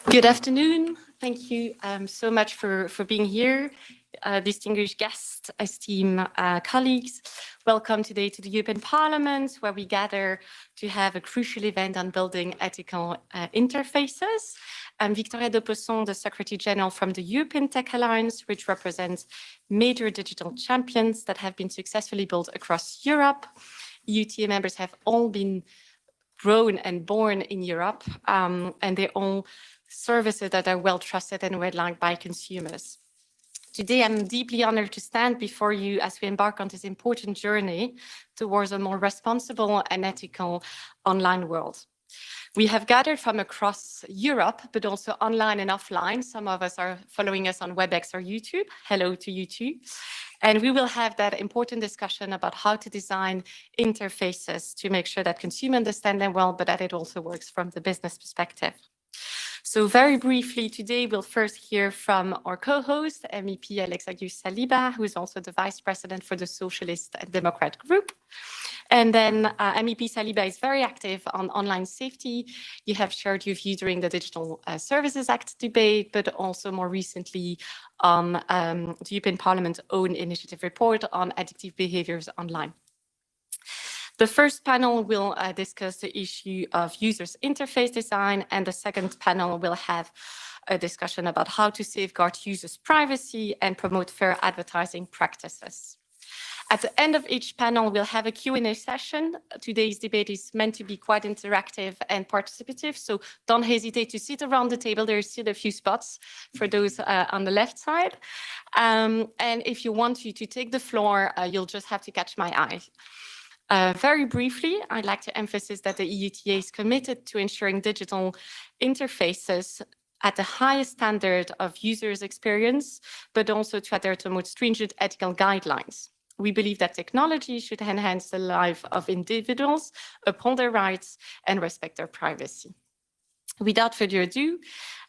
Good afternoon. Thank you so much for being here. Distinguished guests, esteemed colleagues, welcome today to the European Parliament, where we gather to have a crucial event on building ethical interfaces. I'm Victoria de Pesson, the Secretary General from the European Tech Alliance, which represents major digital champions that have been successfully built across Europe. EUTA members have all been grown and born in Europe, and they all services that are well trusted and well liked by consumers. Today, I'm deeply honored to stand before you as we embark on this important journey towards a more responsible and ethical online world. We have gathered from across Europe, but also online and offline. Some of us are following us on WebEx or YouTube. Hello to you too. And we will have that important discussion about how to design interfaces to make sure that consumers understand them well, but that it also works from the business perspective. So very briefly, today we'll first hear from our co-host, MEP Alex Agius Saliba, who is also the Vice President for the Socialist and Democrat Group. And then MEP Saliba is very active on online safety. You have shared your view during the Digital Services Act debate, but also more recently on the European Parliament's own initiative report on addictive behaviors online. The first panel will discuss the issue of users' interface design, and the second panel will have a discussion about how to safeguard users' privacy and promote fair advertising practices. At the end of each panel, we'll have a Q&A session. Today's debate is meant to be quite interactive and participative, so don't hesitate to sit around the table. There are still a few spots for those on the left side. And if you want to take the floor, you'll just have to catch my eye. Very briefly, I'd like to emphasize that the EUTA is committed to ensuring digital interfaces at the highest standard of users' experience, but also to adhere to more stringent ethical guidelines. We believe that technology should enhance the life of individuals, uphold their rights, and respect their privacy. Without further ado,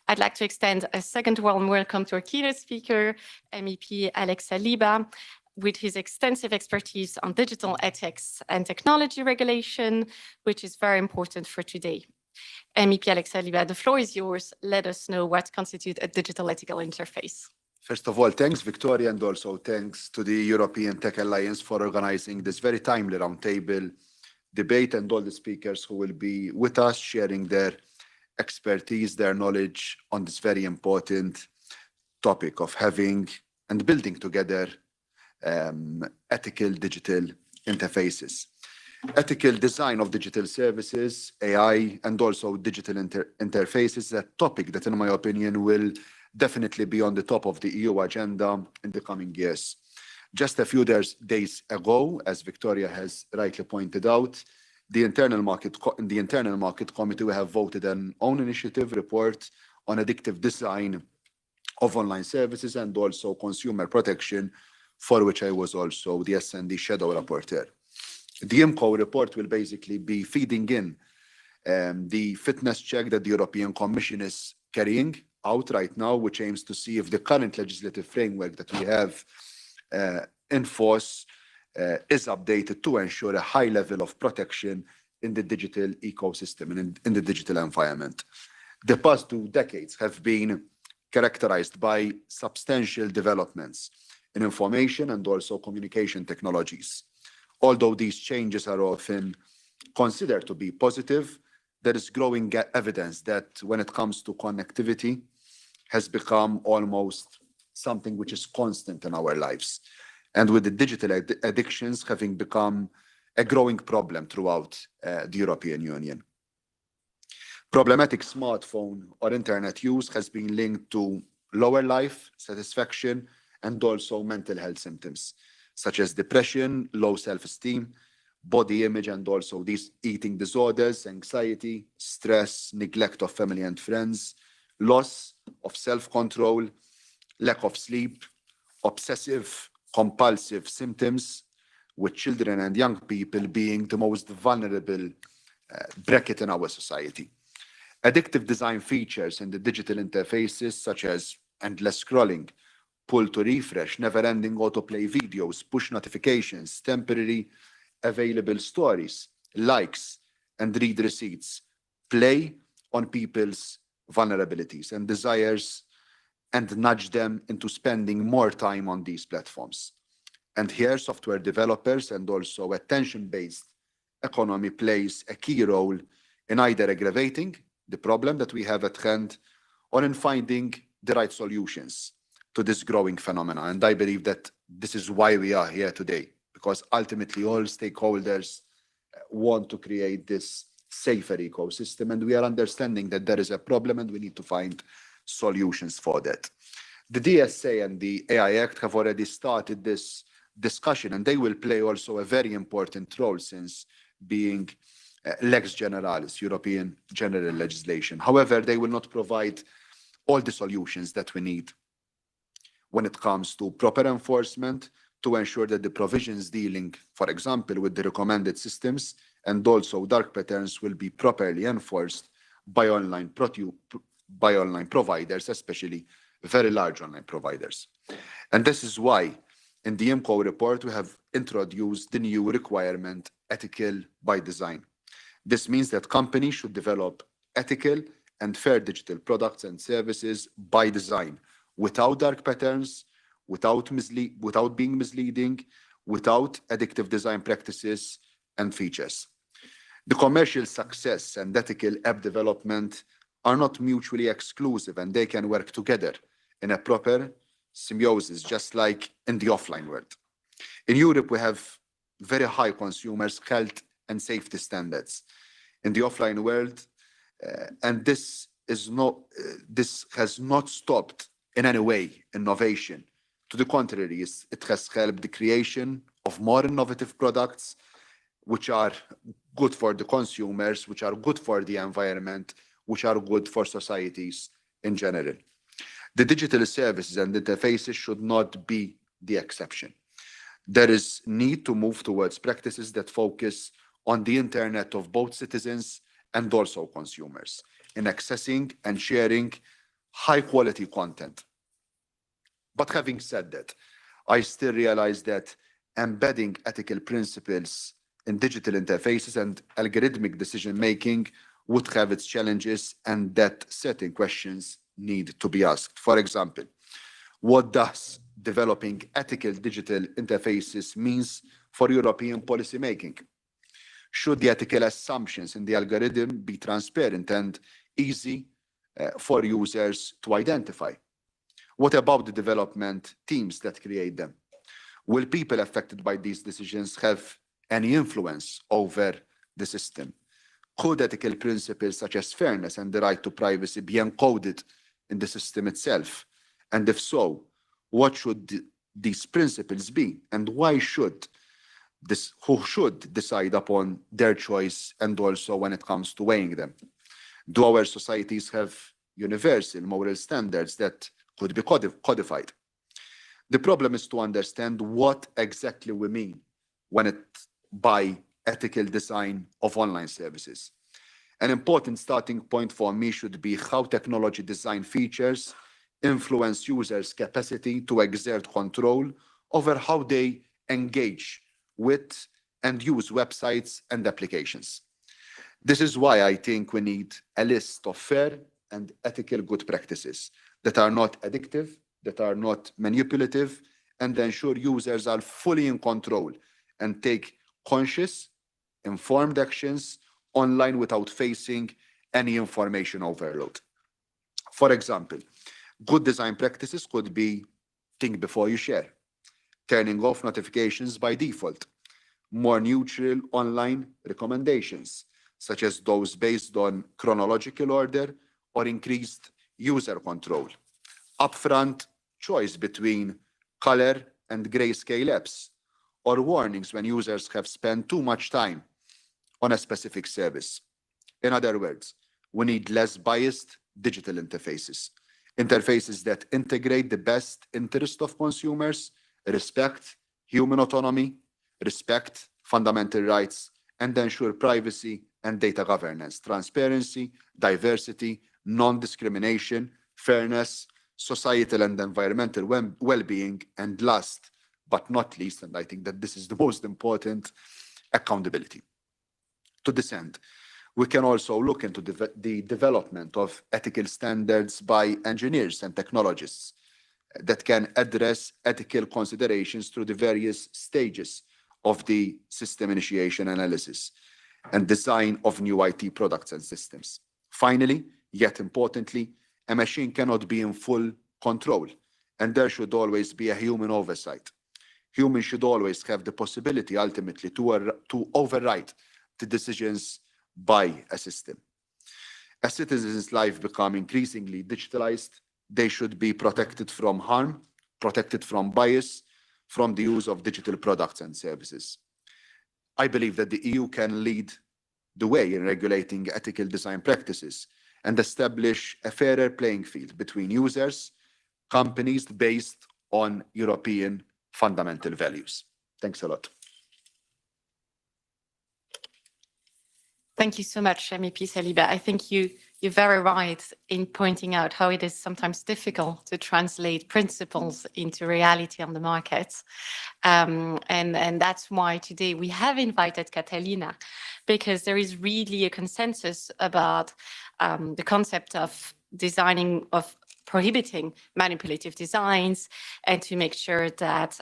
I'd like to extend a second warm welcome to our keynote speaker, MEP Alex Saliba, with his extensive expertise on digital ethics and technology regulation, which is very important for today. MEP Alex Saliba, the floor is yours. Let us know what constitutes a digital ethical interface. First of all, thanks, Victoria, and also thanks to the European Tech Alliance for organizing this very timely roundtable debate and all the speakers who will be with us sharing their expertise, their knowledge on this very important topic of having and building together ethical digital interfaces. Ethical design of digital services, AI, and also digital interfaces is a topic that, in my opinion, will definitely be on the top of the EU agenda in the coming years. Just a few days ago, as Victoria has rightly pointed out, in the Internal Market Committee, we have voted an own initiative report on addictive design of online services and also consumer protection, for which I was also the S&D shadow rapporteur. The IMCO report will basically be feeding in the fitness check that the European Commission is carrying out right now, which aims to see if the current legislative framework that we have in force is updated to ensure a high level of protection in the digital ecosystem and in the digital environment. The past 2 decades have been characterized by substantial developments in information and also communication technologies. Although these changes are often considered to be positive, there is growing evidence that when it comes to connectivity has become almost something which is constant in our lives. And with the digital addictions having become a growing problem throughout the European Union. Problematic smartphone or internet use has been linked to lower life satisfaction and also mental health symptoms, such as depression, low self-esteem, body image, and also these eating disorders, anxiety, stress, neglect of family and friends, loss of self-control, lack of sleep, obsessive, compulsive symptoms, with children and young people being the most vulnerable bracket in our society. Addictive design features in the digital interfaces, such as endless scrolling, pull to refresh, never-ending autoplay videos, push notifications, temporary available stories, likes, and read receipts, play on people's vulnerabilities and desires and nudge them into spending more time on these platforms. And here, software developers and also attention-based economy plays a key role in either aggravating the problem that we have at hand or in finding the right solutions to this growing phenomenon. And I believe that this is why we are here today, because ultimately all stakeholders want to create this safer ecosystem, and we are understanding that there is a problem and we need to find solutions for that. The DSA and the AI Act have already started this discussion, and they will play also a very important role since being lex generalis, European general legislation. However, they will not provide all the solutions that we need when it comes to proper enforcement to ensure that the provisions dealing, for example, with the recommended systems and also dark patterns will be properly enforced by online providers, especially very large online providers. And this is why in the IMCO report, we have introduced the new requirement, ethical by design. This means that companies should develop ethical and fair digital products and services by design, without dark patterns, without being misleading, without addictive design practices and features. The commercial success and ethical app development are not mutually exclusive, and they can work together in a proper symbiosis, just like in the offline world. In Europe, we have very high consumers' health and safety standards. In the offline world, and this has not stopped in any way innovation. To the contrary, it has helped the creation of more innovative products which are good for the consumers, which are good for the environment, which are good for societies in general. The digital services and interfaces should not be the exception. There is need to move towards practices that focus on the internet of both citizens and also consumers in accessing and sharing high quality content. But having said that, I still realize that embedding ethical principles in digital interfaces and algorithmic decision-making would have its challenges, and that certain questions need to be asked. For example, what does developing ethical digital interfaces means for European policymaking? Should the ethical assumptions in the algorithm be transparent and easy for users to identify? What about the development teams that create them? Will people affected by these decisions have any influence over the system? Could ethical principles such as fairness and the right to privacy be encoded in the system itself? And if so, what should these principles be? And who should decide upon their choice, and also when it comes to weighing them? Do our societies have universal moral standards that could be codified? The problem is to understand what exactly we mean by ethical design of online services. An important starting point for me should be how technology design features influence users' capacity to exert control over how they engage with and use websites and applications. This is why I think we need a list of fair and ethical good practices that are not addictive, that are not manipulative, and ensure users are fully in control and take conscious, informed actions online without facing any information overload. For example, good design practices could be think before you share, turning off notifications by default, more neutral online recommendations, such as those based on chronological order or increased user control, upfront choice between color and grayscale apps, or warnings when users have spent too much time on a specific service. In other words, we need less biased digital interfaces that integrate the best interest of consumers, respect human autonomy, respect fundamental rights, and ensure privacy and data governance, transparency, diversity, non-discrimination, fairness, societal and environmental well-being, and last but not least, and I think that this is the most important, accountability. To this end, We can also look into the development of ethical standards by engineers and technologists that can address ethical considerations through the various stages of the system initiation analysis and design of new IT products and systems. Finally, yet importantly, a machine cannot be in full control, and there should always be a human oversight. Humans should always have the possibility, ultimately, to override the decisions by a system. As citizens' lives become increasingly digitalized, they should be protected from harm, protected from bias, from the use of digital products and services. I believe that the EU can lead the way in regulating ethical design practices and establish a fairer playing field between users, companies based on European fundamental values. Thanks a lot. Thank you so much, MEP Saliba. I think you're very right in pointing out how it is sometimes difficult to translate principles into reality on the market. And that's why today we have invited Catalina, because there is really a consensus about the concept of prohibiting manipulative designs and to make sure that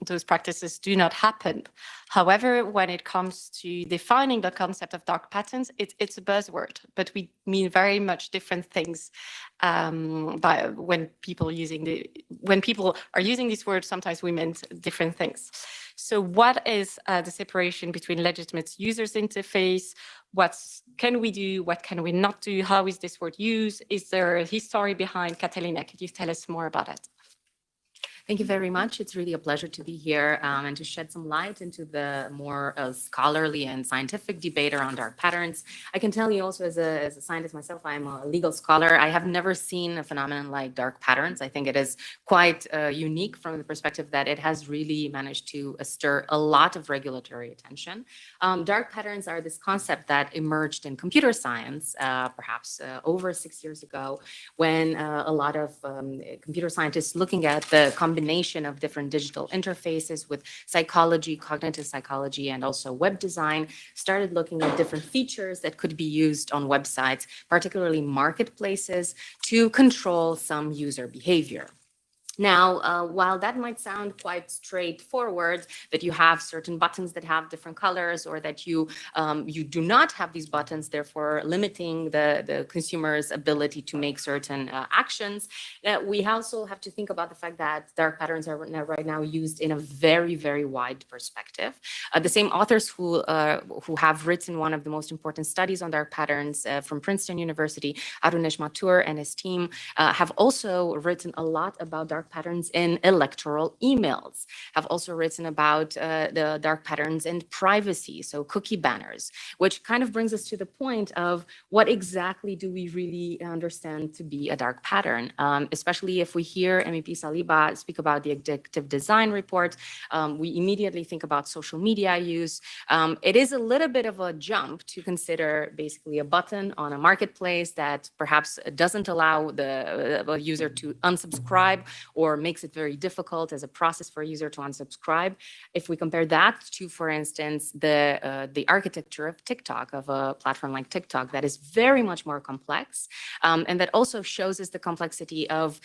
those practices do not happen. However, when it comes to defining the concept of dark patterns, it's a buzzword, but we mean very much different things when people are using this word. Sometimes we meant different things. So what is the separation between legitimate users interface? What can we do? What can we not do? How is this word used? Is there a history behind? Catalina, could you tell us more about it? Thank you very much. It's really a pleasure to be here and to shed some light into the more scholarly and scientific debate around dark patterns. I can tell you also as a scientist myself, I'm a legal scholar. I have never seen a phenomenon like dark patterns. I think it is quite unique from the perspective that it has really managed to stir a lot of regulatory attention. Dark patterns are this concept that emerged in computer science, perhaps over 6 years ago, when a lot of computer scientists looking at the combination of different digital interfaces with psychology, cognitive psychology, and also web design, started looking at different features that could be used on websites, particularly marketplaces, to control some user behavior. Now, while that might sound quite straightforward, that you have certain buttons that have different colors, or that you do not have these buttons, therefore limiting the consumer's ability to make certain actions, we also have to think about the fact that dark patterns are right now used in a very, very wide perspective. The same authors who have written one of the most important studies on dark patterns from Princeton University, Arunesh Mathur and his team, have also written a lot about dark patterns in electoral emails, have also written about the dark patterns in privacy, so cookie banners, which kind of brings us to the point of what exactly do we really understand to be a dark pattern, especially if we hear MEP Saliba speak about the addictive design report. We immediately think about social media use. It is a little bit of a jump to consider basically a button on a marketplace that perhaps doesn't allow the user to unsubscribe, or makes it very difficult as a process for a user to unsubscribe. If we compare that to, for instance, the architecture of TikTok, of a platform like TikTok, that is very much more complex, and that also shows us the complexity of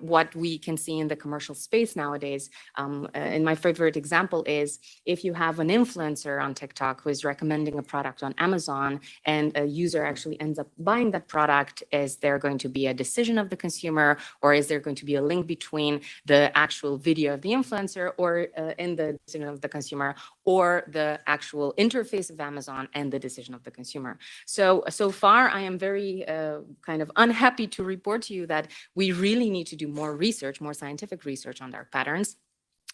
what we can see in the commercial space nowadays. And my favorite example is if you have an influencer on TikTok who is recommending a product on Amazon, and a user actually ends up buying that product, is there going to be a decision of the consumer, or is there going to be a link between the actual video of the influencer or in the decision of the consumer, or the actual interface of Amazon and the decision of the consumer? So far, I am very kind of unhappy to report to you that we really need to do more research, more scientific research on dark patterns,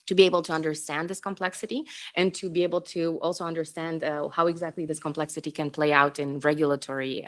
to be able to understand this complexity, and to be able to also understand how exactly this complexity can play out in regulatory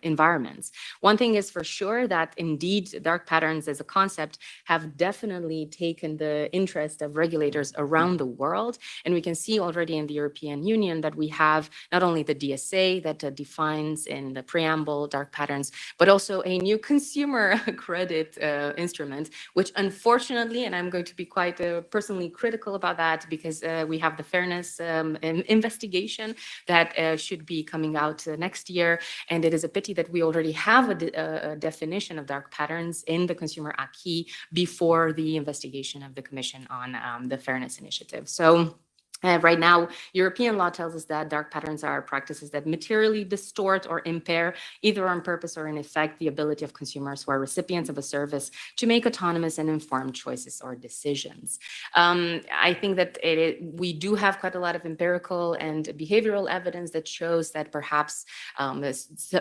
environments. One thing is for sure, that indeed dark patterns as a concept have definitely taken the interest of regulators around the world. And we can see already in the European Union that we have not only the DSA that defines in the preamble dark patterns, but also a new consumer credit instrument, which unfortunately, and I'm going to be quite personally critical about that because we have the fairness investigation that should be coming out next year. And it is a pity that we already have a definition of dark patterns in the consumer acquis before the investigation of the Commission on the Fairness Initiative. So right now, European law tells us that dark patterns are practices that materially distort or impair, either on purpose or in effect, the ability of consumers who are recipients of a service to make autonomous and informed choices or decisions. I think that we do have quite a lot of empirical and behavioral evidence that shows that perhaps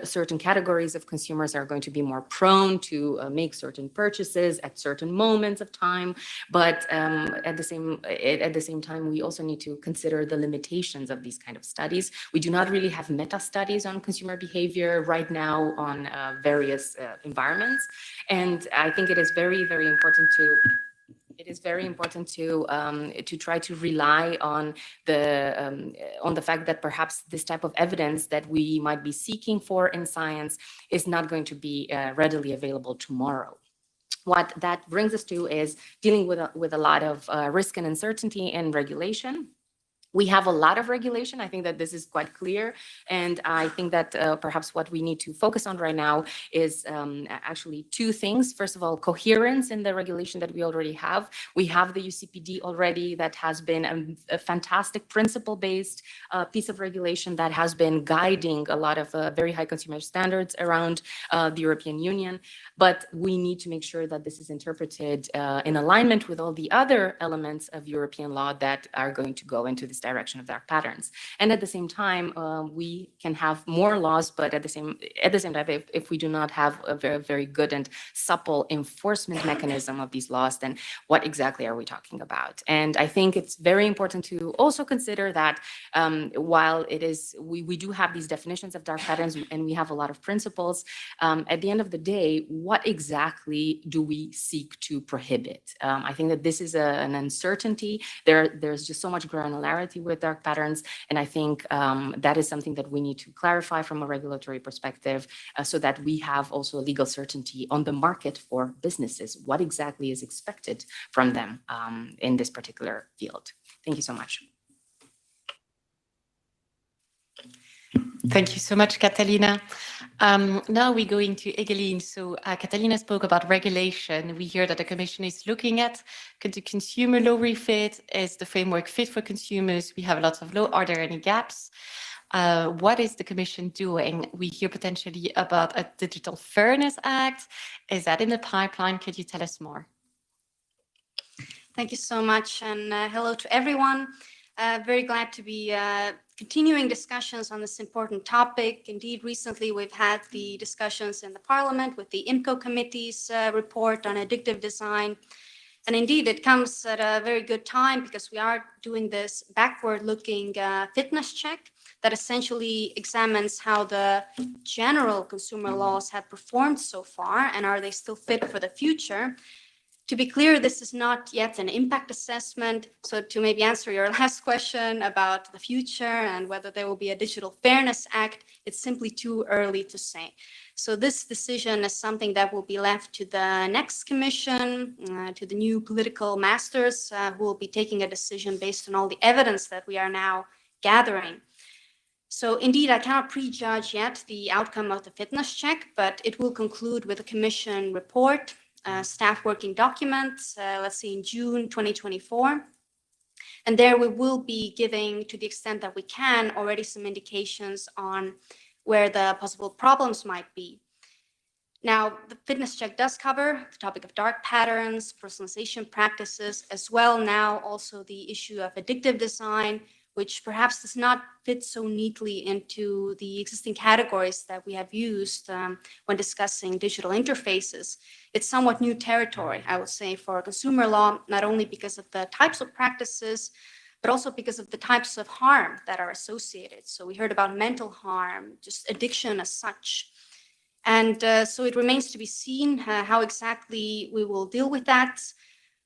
certain categories of consumers are going to be more prone to make certain purchases at certain moments of time. But at the same time, we also need to consider the limitations of these kind of studies. We do not really have meta studies on consumer behavior right now on various environments. And I think it is very, very important to try to rely on the fact that perhaps this type of evidence that we might be seeking for in science is not going to be readily available tomorrow. What that brings us to is dealing with a lot of risk and uncertainty in regulation. We have a lot of regulation. I think that this is quite clear. And I think that perhaps what we need to focus on right now is actually two things. First of all, coherence in the regulation that we already have. We have the UCPD already that has been a fantastic principle-based piece of regulation that has been guiding a lot of very high consumer standards around the European Union. But we need to make sure that this is interpreted in alignment with all the other elements of European law that are going to go into this direction of dark patterns. And at the same time, we can have more laws, but at the same time, if we do not have a very, very good and supple enforcement mechanism of these laws, then what exactly are we talking about? And I think it's very important to also consider that while we do have these definitions of dark patterns and we have a lot of principles, at the end of the day, what exactly do we seek to prohibit? I think that this is an uncertainty. There's just so much granularity with dark patterns. And I think that is something that we need to clarify from a regulatory perspective so that we have also legal certainty on the market for businesses. What exactly is expected from them in this particular field? Thank you so much. Thank you so much, Catalina. Now we're going to Egeline. So Catalina spoke about regulation. We hear that the Commission is looking at the consumer law refit. Is the framework fit for consumers? We have lots of law. Are there any gaps? What is the Commission doing? We hear potentially about a Digital Fairness Act. Is that in the pipeline? Could you tell us more? Thank you so much, and hello to everyone. Very glad to be continuing discussions on this important topic. Indeed, recently we've had the discussions in the Parliament with the IMCO committee's report on addictive design. And indeed, it comes at a very good time because we are doing this backward-looking fitness check that essentially examines how the general consumer laws have performed so far and are they still fit for the future. To be clear, this is not yet an impact assessment. So to maybe answer your last question about the future and whether there will be a Digital Fairness Act, it's simply too early to say. So this decision is something that will be left to the next Commission, to the new political masters who will be taking a decision based on all the evidence that we are now gathering. So indeed, I cannot prejudge yet the outcome of the fitness check, but it will conclude with a Commission report, staff working documents, let's see, in June 2024. And there we will be giving, to the extent that we can, already some indications on where the possible problems might be. Now, the fitness check does cover the topic of dark patterns, personalization practices, as well now also the issue of addictive design, which perhaps does not fit so neatly into the existing categories that we have used when discussing digital interfaces. It's somewhat new territory, I would say, for consumer law, not only because of the types of practices, but also because of the types of harm that are associated. So we heard about mental harm, just addiction as such. And so it remains to be seen how exactly we will deal with that.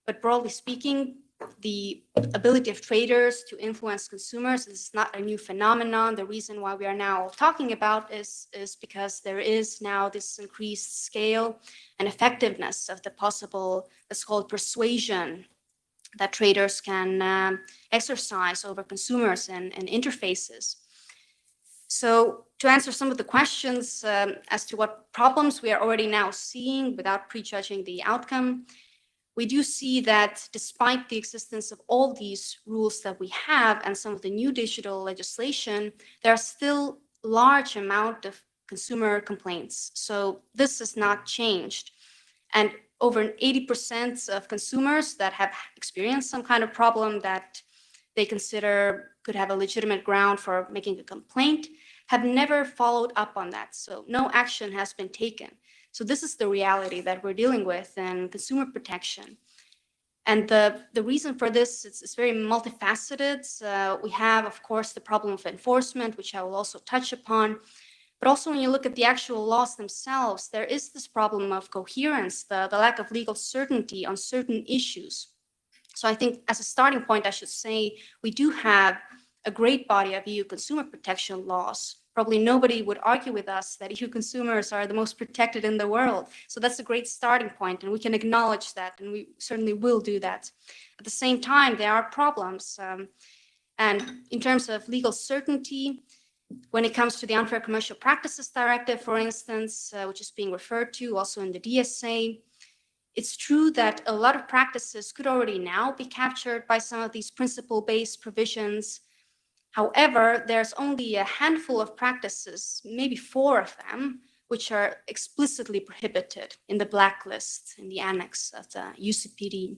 But broadly speaking, the ability of traders to influence consumers is not a new phenomenon. The reason why we are now talking about is because there is now this increased scale and effectiveness of the possible, let's call it persuasion that traders can exercise over consumers and interfaces. So to answer some of the questions as to what problems we are already now seeing without prejudging the outcome, we do see that despite the existence of all these rules that we have and some of the new digital legislation, there are still large amount of consumer complaints. So this has not changed. And over 80% of consumers that have experienced some kind of problem that they consider could have a legitimate ground for making a complaint have never followed up on that. So no action has been taken. So this is the reality that we're dealing with in consumer protection. And the reason for this is very multifaceted. We have, of course, the problem of enforcement, which I will also touch upon. But also when you look at the actual laws themselves, there is this problem of coherence, the lack of legal certainty on certain issues. So I think as a starting point, I should say, we do have a great body of EU consumer protection laws. Probably nobody would argue with us that EU consumers are the most protected in the world. So that's a great starting point, and we can acknowledge that, and we certainly will do that. At the same time, there are problems. And in terms of legal certainty, when it comes to the Unfair Commercial Practices Directive, for instance, which is being referred to also in the DSA, it's true that a lot of practices could already now be captured by some of these principle-based provisions. However, there's only a handful of practices, maybe 4 of them, which are explicitly prohibited in the blacklist in the annex of the UCPD.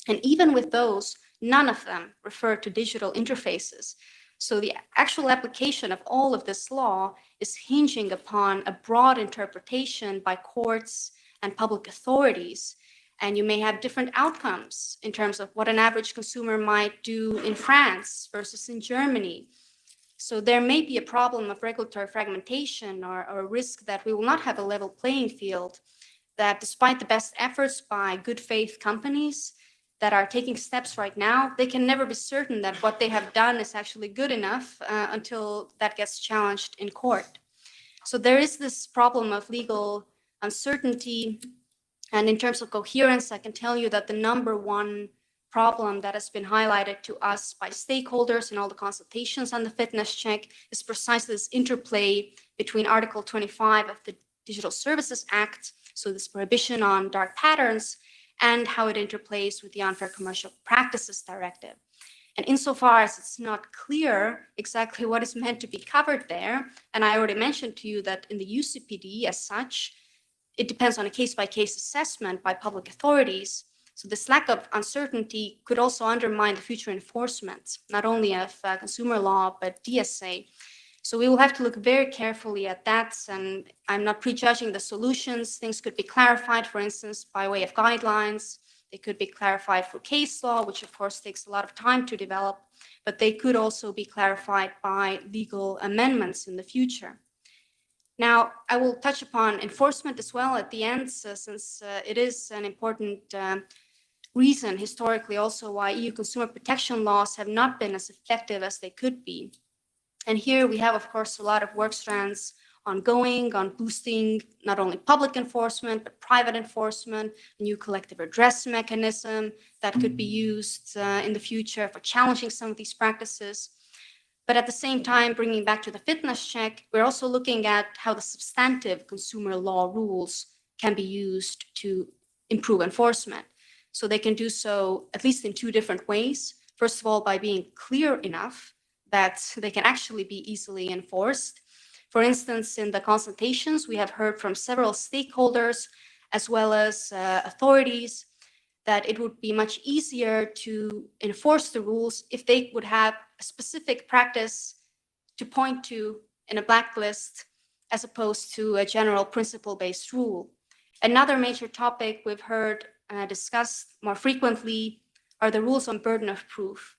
And even with those, none of them refer to digital interfaces. So the actual application of all of this law is hinging upon a broad interpretation by courts and public authorities. And you may have different outcomes in terms of what an average consumer might do in France versus in Germany. So there may be a problem of regulatory fragmentation or a risk that we will not have a level playing field, that despite the best efforts by good faith companies that are taking steps right now, they can never be certain that what they have done is actually good enough until that gets challenged in court. So there is this problem of legal uncertainty. And in terms of coherence, I can tell you that the number one problem that has been highlighted to us by stakeholders in all the consultations on the fitness check is precisely this interplay between Article 25 of the Digital Services Act, so this prohibition on dark patterns, and how it interplays with the Unfair Commercial Practices Directive. And insofar as it's not clear exactly what is meant to be covered there, and I already mentioned to you that in the UCPD as such, it depends on a case-by-case assessment by public authorities. So this lack of uncertainty could also undermine the future enforcement, not only of consumer law, but DSA. So we will have to look very carefully at that, and I'm not prejudging the solutions. Things could be clarified, for instance, by way of guidelines. They could be clarified for case law, which of course takes a lot of time to develop, but they could also be clarified by legal amendments in the future. Now, I will touch upon enforcement as well at the end, since it is an important reason historically also why EU consumer protection laws have not been as effective as they could be. And here we have, of course, a lot of work strands ongoing on boosting not only public enforcement, but private enforcement, a new collective redress mechanism that could be used in the future for challenging some of these practices. But at the same time, bringing back to the fitness check, we're also looking at how the substantive consumer law rules can be used to improve enforcement. So they can do so at least in 2 different ways. First of all, by being clear enough that they can actually be easily enforced. For instance, in the consultations, we have heard from several stakeholders as well as authorities that it would be much easier to enforce the rules if they would have a specific practice to point to in a blacklist as opposed to a general principle-based rule. Another major topic we've heard discussed more frequently are the rules on burden of proof.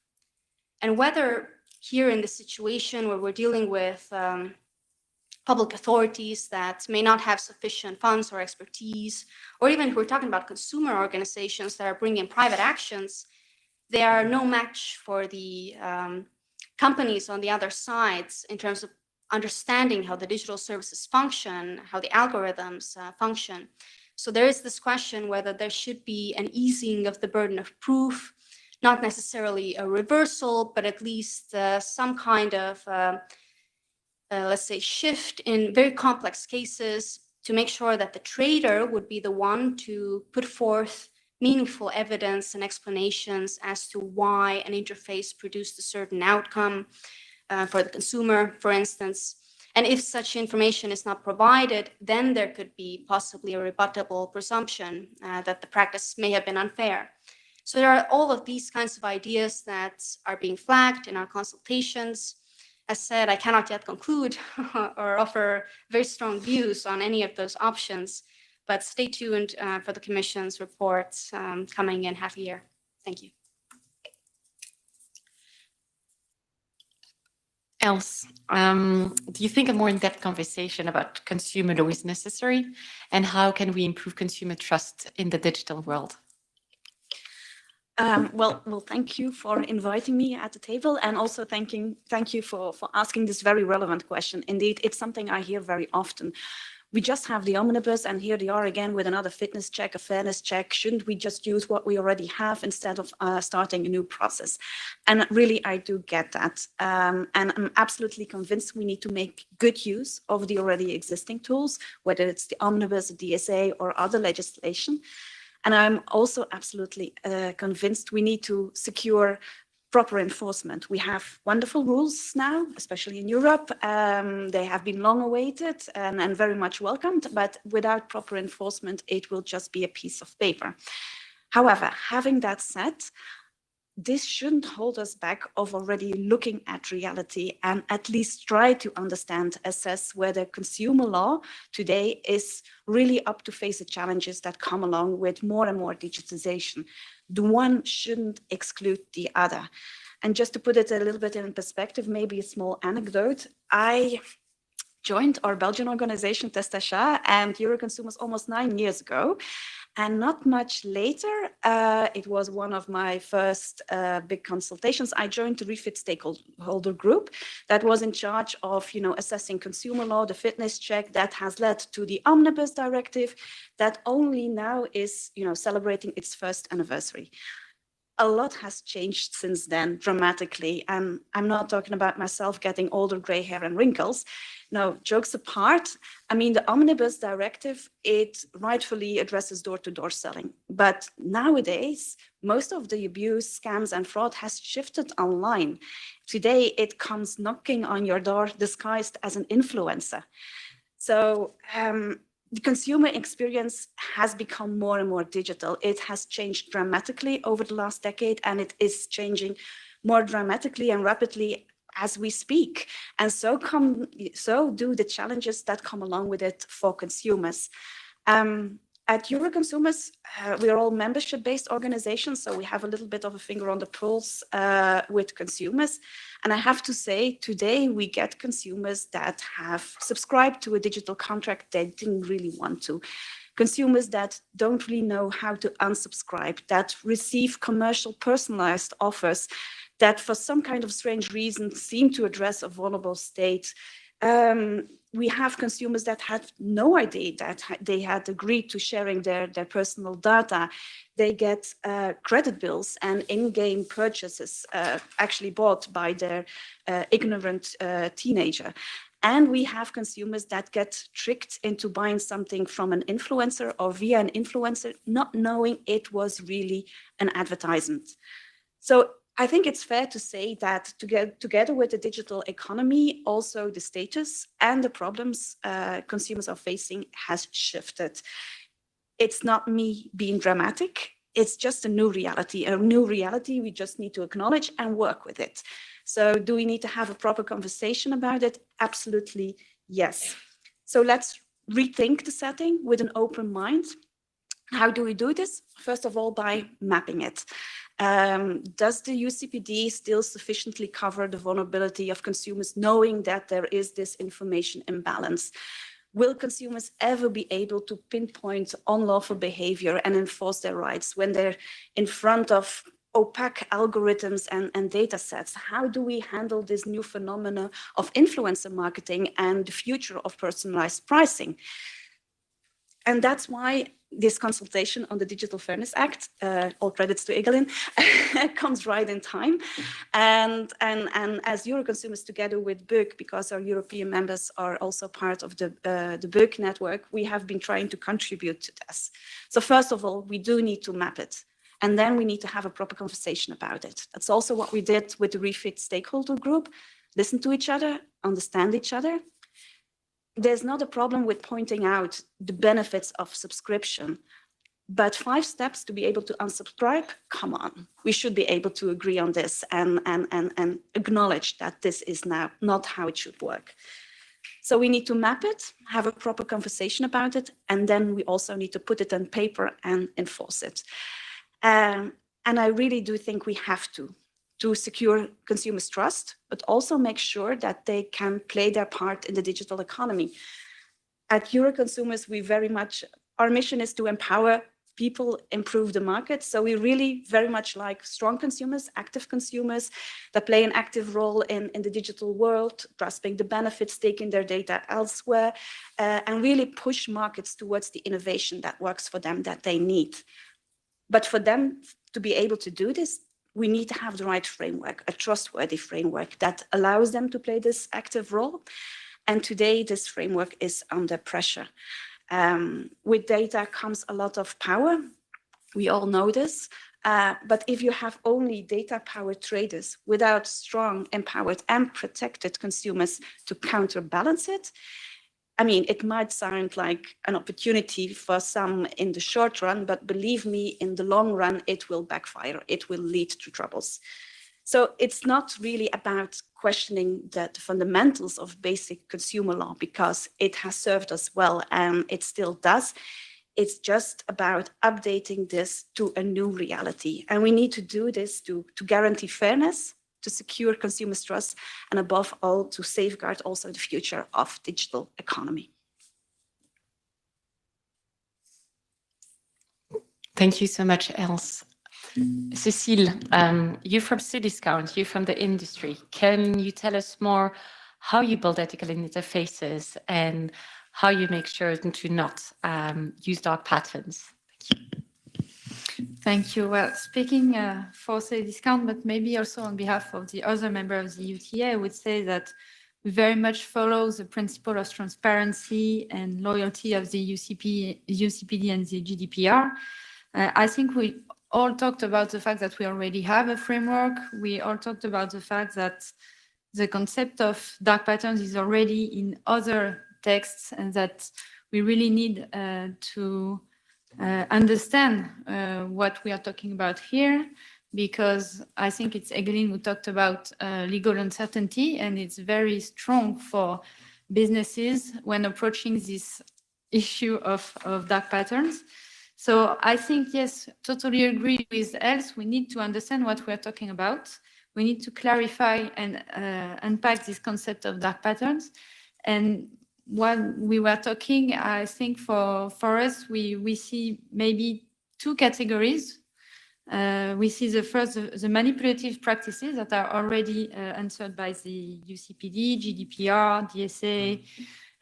And whether here in the situation where we're dealing with public authorities that may not have sufficient funds or expertise, or even if we're talking about consumer organizations that are bringing private actions, they are no match for the companies on the other sides in terms of understanding how the digital services function, how the algorithms function. So there is this question whether there should be an easing of the burden of proof, not necessarily a reversal, but at least some kind of, let's say, shift in very complex cases to make sure that the trader would be the one to put forth meaningful evidence and explanations as to why an interface produced a certain outcome for the consumer, for instance. And if such information is not provided, then there could be possibly a rebuttable presumption that the practice may have been unfair. So there are all of these kinds of ideas that are being flagged in our consultations. As said, I cannot yet conclude or offer very strong views on any of those options, but stay tuned for the Commission's report coming in half a year. Thank you. Else, do you think a more in-depth conversation about consumer law is necessary? And how can we improve consumer trust in the digital world? Well, thank you for inviting me at the table, and also thank you for asking this very relevant question. Indeed, it's something I hear very often. We just have the omnibus, and here they are again with another fitness check, a fairness check. Shouldn't we just use what we already have instead of starting a new process? And really, I do get that. And I'm absolutely convinced we need to make good use of the already existing tools, whether it's the omnibus, the DSA, or other legislation. And I'm also absolutely convinced we need to secure proper enforcement. We have wonderful rules now, especially in Europe. They have been long awaited and very much welcomed, but without proper enforcement, it will just be a piece of paper. However, having that said, this shouldn't hold us back of already looking at reality and at least try to understand, assess whether consumer law today is really up to face the challenges that come along with more and more digitization. The one shouldn't exclude the other. And just to put it a little bit in perspective, maybe a small anecdote, I joined our Belgian organization, Testachat, and Euroconsumers almost 9 years ago. And not much later, it was one of my first big consultations. I joined the REFIT stakeholder group that was in charge of, assessing consumer law, the fitness check that has led to the Omnibus Directive that only now is, celebrating its first anniversary. A lot has changed since then dramatically. And I'm not talking about myself getting older, gray hair and wrinkles. No, jokes apart, the Omnibus Directive, it rightfully addresses door-to-door selling. But nowadays, most of the abuse, scams and fraud has shifted online. Today, it comes knocking on your door disguised as an influencer. So, the consumer experience has become more and more digital. It has changed dramatically over the last decade, and it is changing more dramatically and rapidly as we speak. And so do the challenges that come along with it for consumers. At Euroconsumers, we are all membership-based organizations, so we have a little bit of a finger on the pulse with consumers. And I have to say, today we get consumers that have subscribed to a digital contract they didn't really want to. Consumers that don't really know how to unsubscribe, that receive commercial personalized offers that for some kind of strange reason seem to address a vulnerable state. We have consumers that had no idea that they had agreed to sharing their personal data. They get credit bills and in-game purchases actually bought by their ignorant teenager. And we have consumers that get tricked into buying something from an influencer or via an influencer, not knowing it was really an advertisement. So I think it's fair to say that together with the digital economy, also the status and the problems consumers are facing has shifted. It's not me being dramatic. It's just a new reality. A new reality we just need to acknowledge and work with it. So do we need to have a proper conversation about it? Absolutely, yes. So let's rethink the setting with an open mind. How do we do this? First of all, by mapping it. Does the UCPD still sufficiently cover the vulnerability of consumers knowing that there is this information imbalance? Will consumers ever be able to pinpoint unlawful behavior and enforce their rights when they're in front of opaque algorithms and data sets? How do we handle this new phenomena of influencer marketing and the future of personalized pricing? And that's why this consultation on the Digital Fairness Act, all credits to Egelin, comes right in time. And as Euroconsumers, together with BEUC, because our European members are also part of the BEUC network, we have been trying to contribute to this. So first of all, we do need to map it. And then we need to have a proper conversation about it. That's also what we did with the REFIT stakeholder group. Listen to each other, understand each other. There's not a problem with pointing out the benefits of subscription, but 5 steps to be able to unsubscribe, come on. We should be able to agree on this and acknowledge that this is now not how it should work. So we need to map it, have a proper conversation about it, and then we also need to put it on paper and enforce it. And I really do think we have to secure consumers' trust, but also make sure that they can play their part in the digital economy. At Euroconsumers, we very much, our mission is to empower people, improve the market. So we really very much like strong consumers, active consumers that play an active role in the digital world, grasping the benefits, taking their data elsewhere, and really push markets towards the innovation that works for them, that they need. But for them to be able to do this, we need to have the right framework, a trustworthy framework that allows them to play this active role. And today, this framework is under pressure. With data comes a lot of power. We all know this. But if you have only data-powered traders without strong, empowered, and protected consumers to counterbalance it, I mean, it might sound like an opportunity for some in the short run, but believe me, in the long run, it will backfire. It will lead to troubles. So it's not really about questioning the fundamentals of basic consumer law, because it has served us well and it still does. It's just about updating this to a new reality. And we need to do this to guarantee fairness, to secure consumers' trust, and above all, to safeguard also the future of digital economy. Thank you so much, Els. Cécile, you're from Cdiscount, you're from the industry. Can you tell us more how you build ethical interfaces and how you make sure to not use dark patterns? Thank you. Thank you. Well, speaking for Cdiscount, but maybe also on behalf of the other members of the EUTA, I would say that we very much follow the principle of transparency and loyalty of the UCPD and the GDPR. I think we all talked about the fact that we already have a framework. We all talked about the fact that the concept of dark patterns is already in other texts, and that we really need to understand what we are talking about here, because I think it's Egelin who talked about legal uncertainty, and it's very strong for businesses when approaching this issue of dark patterns. So I think, yes, totally agree with Els. We need to understand what we're talking about. We need to clarify and unpack this concept of dark patterns. And while we were talking, I think for us, we see maybe 2 categories. We see the first, the manipulative practices that are already answered by the UCPD, GDPR, DSA,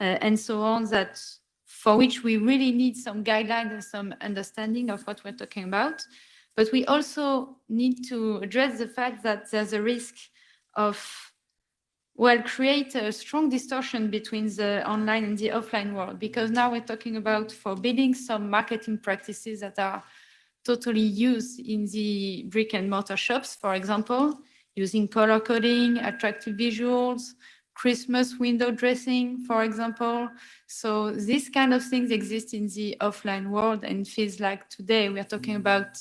and so on, that for which we really need some guidelines and some understanding of what we're talking about. But we also need to address the fact that there's a risk of, well, create a strong distortion between the online and the offline world, because now we're talking about forbidding some marketing practices that are totally used in the brick and mortar shops, for example, using color coding, attractive visuals, Christmas window dressing, for example. So these kind of things exist in the offline world, and it feels like today we are talking about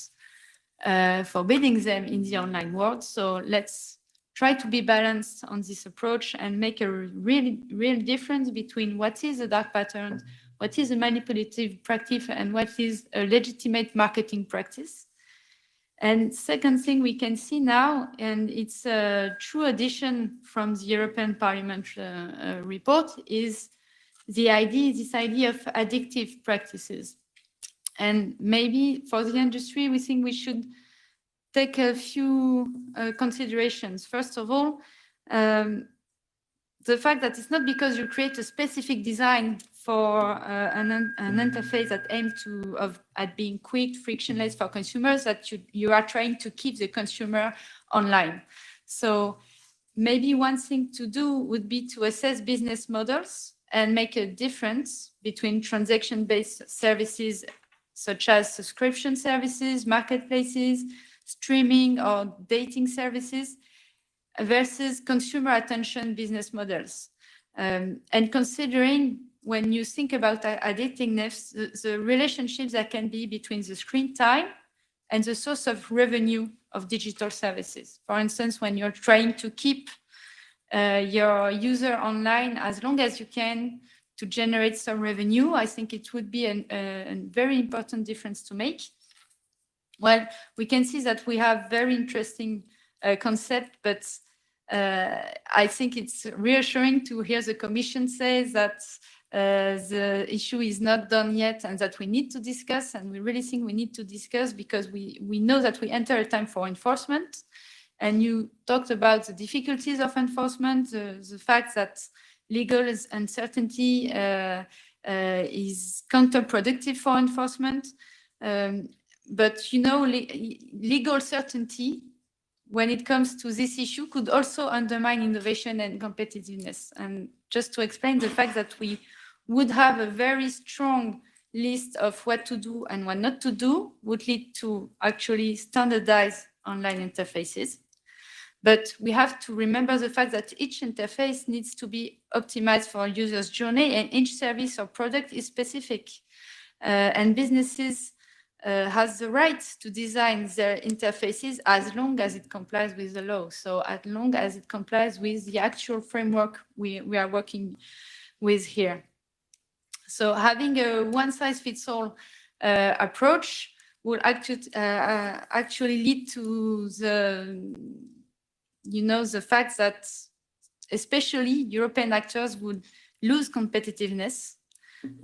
forbidding them in the online world. So let's try to be balanced on this approach and make a real difference between what is a dark pattern, what is a manipulative practice, and what is a legitimate marketing practice. And second thing we can see now, and it's a true addition from the European Parliament report, is this idea of addictive practices. And maybe for the industry, we think we should take a few considerations. First of all, the fact that it's not because you create a specific design for an interface that aims at being quick, frictionless for consumers that you are trying to keep the consumer online. So maybe one thing to do would be to assess business models and make a difference between transaction-based services such as subscription services, marketplaces, streaming or dating services versus consumer attention business models. And considering when you think about addictiveness, the relationships that can be between the screen time and the source of revenue of digital services. For instance, when you're trying to keep your user online as long as you can to generate some revenue, I think it would be a very important difference to make. Well, we can see that we have very interesting concept, but I think it's reassuring to hear the Commission say that the issue is not done yet and that we need to discuss, and we really think we need to discuss because we know that we enter a time for enforcement. And you talked about the difficulties of enforcement, the fact that legal uncertainty is counterproductive for enforcement. But you know, legal certainty when it comes to this issue could also undermine innovation and competitiveness. And just to explain the fact that we would have a very strong list of what to do and what not to do would lead to actually standardize online interfaces. But we have to remember the fact that each interface needs to be optimized for a user's journey, and each service or product is specific. And businesses has the right to design their interfaces as long as it complies with the law. So as long as it complies with the actual framework we are working with here. So having a one-size-fits-all approach will actually lead to the fact that especially European actors would lose competitiveness,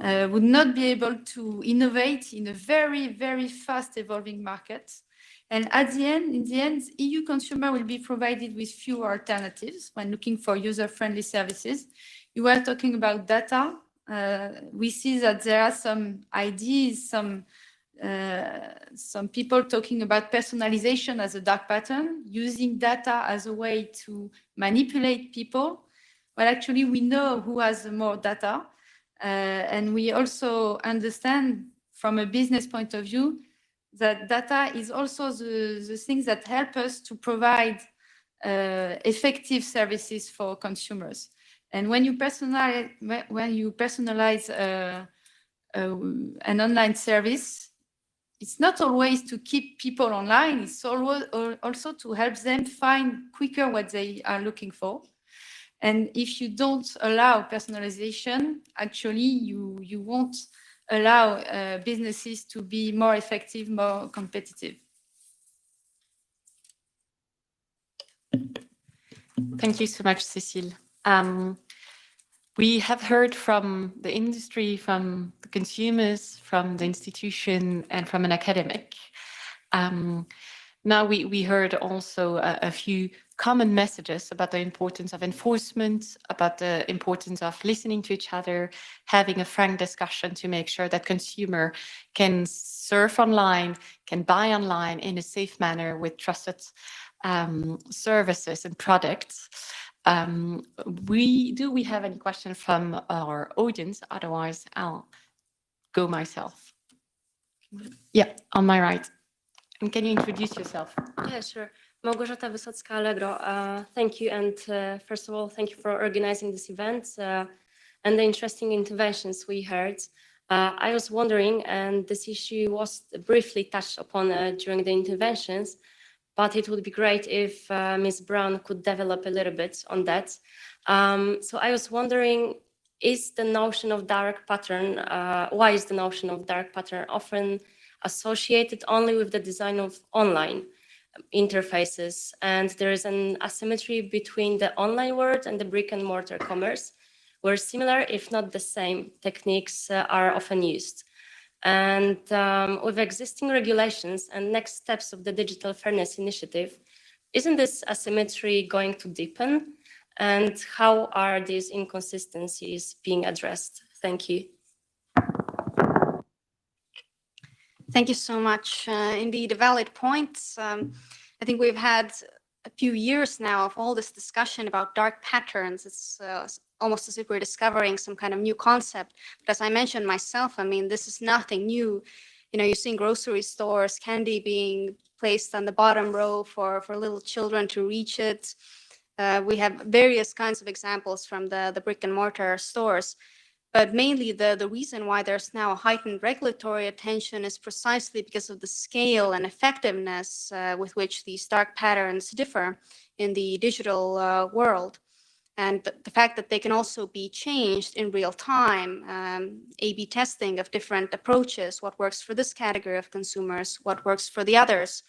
would not be able to innovate in a very, very fast evolving market. And in the end, EU consumer will be provided with fewer alternatives when looking for user-friendly services. You were talking about data. We see that there are some ideas, some people talking about personalization as a dark pattern, using data as a way to manipulate people. Well, actually, we know who has more data. And we also understand from a business point of view that data is also the things that help us to provide effective services for consumers. And when you personalize an online service, it's not always to keep people online. It's also to help them find quicker what they are looking for. And if you don't allow personalization, actually, you won't allow businesses to be more effective, more competitive. Thank you so much, Cécile. We have heard from the industry, from the consumers, from the institution, and from an academic. Now we heard also a few common messages about the importance of enforcement, about the importance of listening to each other, having a frank discussion to make sure that consumer can surf online, can buy online in a safe manner with trusted services and products. Do we have any questions from our audience? Otherwise, I'll go myself. Yeah, on my right. And can you introduce yourself? Yeah, sure. Małgorzata Wysocka-Allegro. Thank you. And first of all, thank you for organizing this event and the interesting interventions we heard. I was wondering, and this issue was briefly touched upon during the interventions, but it would be great if Ms. Brown could develop a little bit on that. So I was wondering, is the notion of dark pattern, why is the notion of dark pattern often associated only with the design of online interfaces, and there is an asymmetry between the online world and the brick and mortar commerce, where similar, if not the same, techniques are often used. And with existing regulations and next steps of the Digital Fairness Initiative, isn't this asymmetry going to deepen? And how are these inconsistencies being addressed? Thank you. Thank you so much. Indeed, a valid point. I think we've had a few years now of all this discussion about dark patterns. It's almost as if we're discovering some kind of new concept. But as I mentioned myself, I mean, this is nothing new. You know, you see in grocery stores, candy being placed on the bottom row for little children to reach it. We have various kinds of examples from the brick and mortar stores. But mainly the reason why there's now a heightened regulatory attention is precisely because of the scale and effectiveness with which these dark patterns differ in the digital world. And the fact that they can also be changed in real time, A/B testing of different approaches, what works for this category of consumers, what works for the others,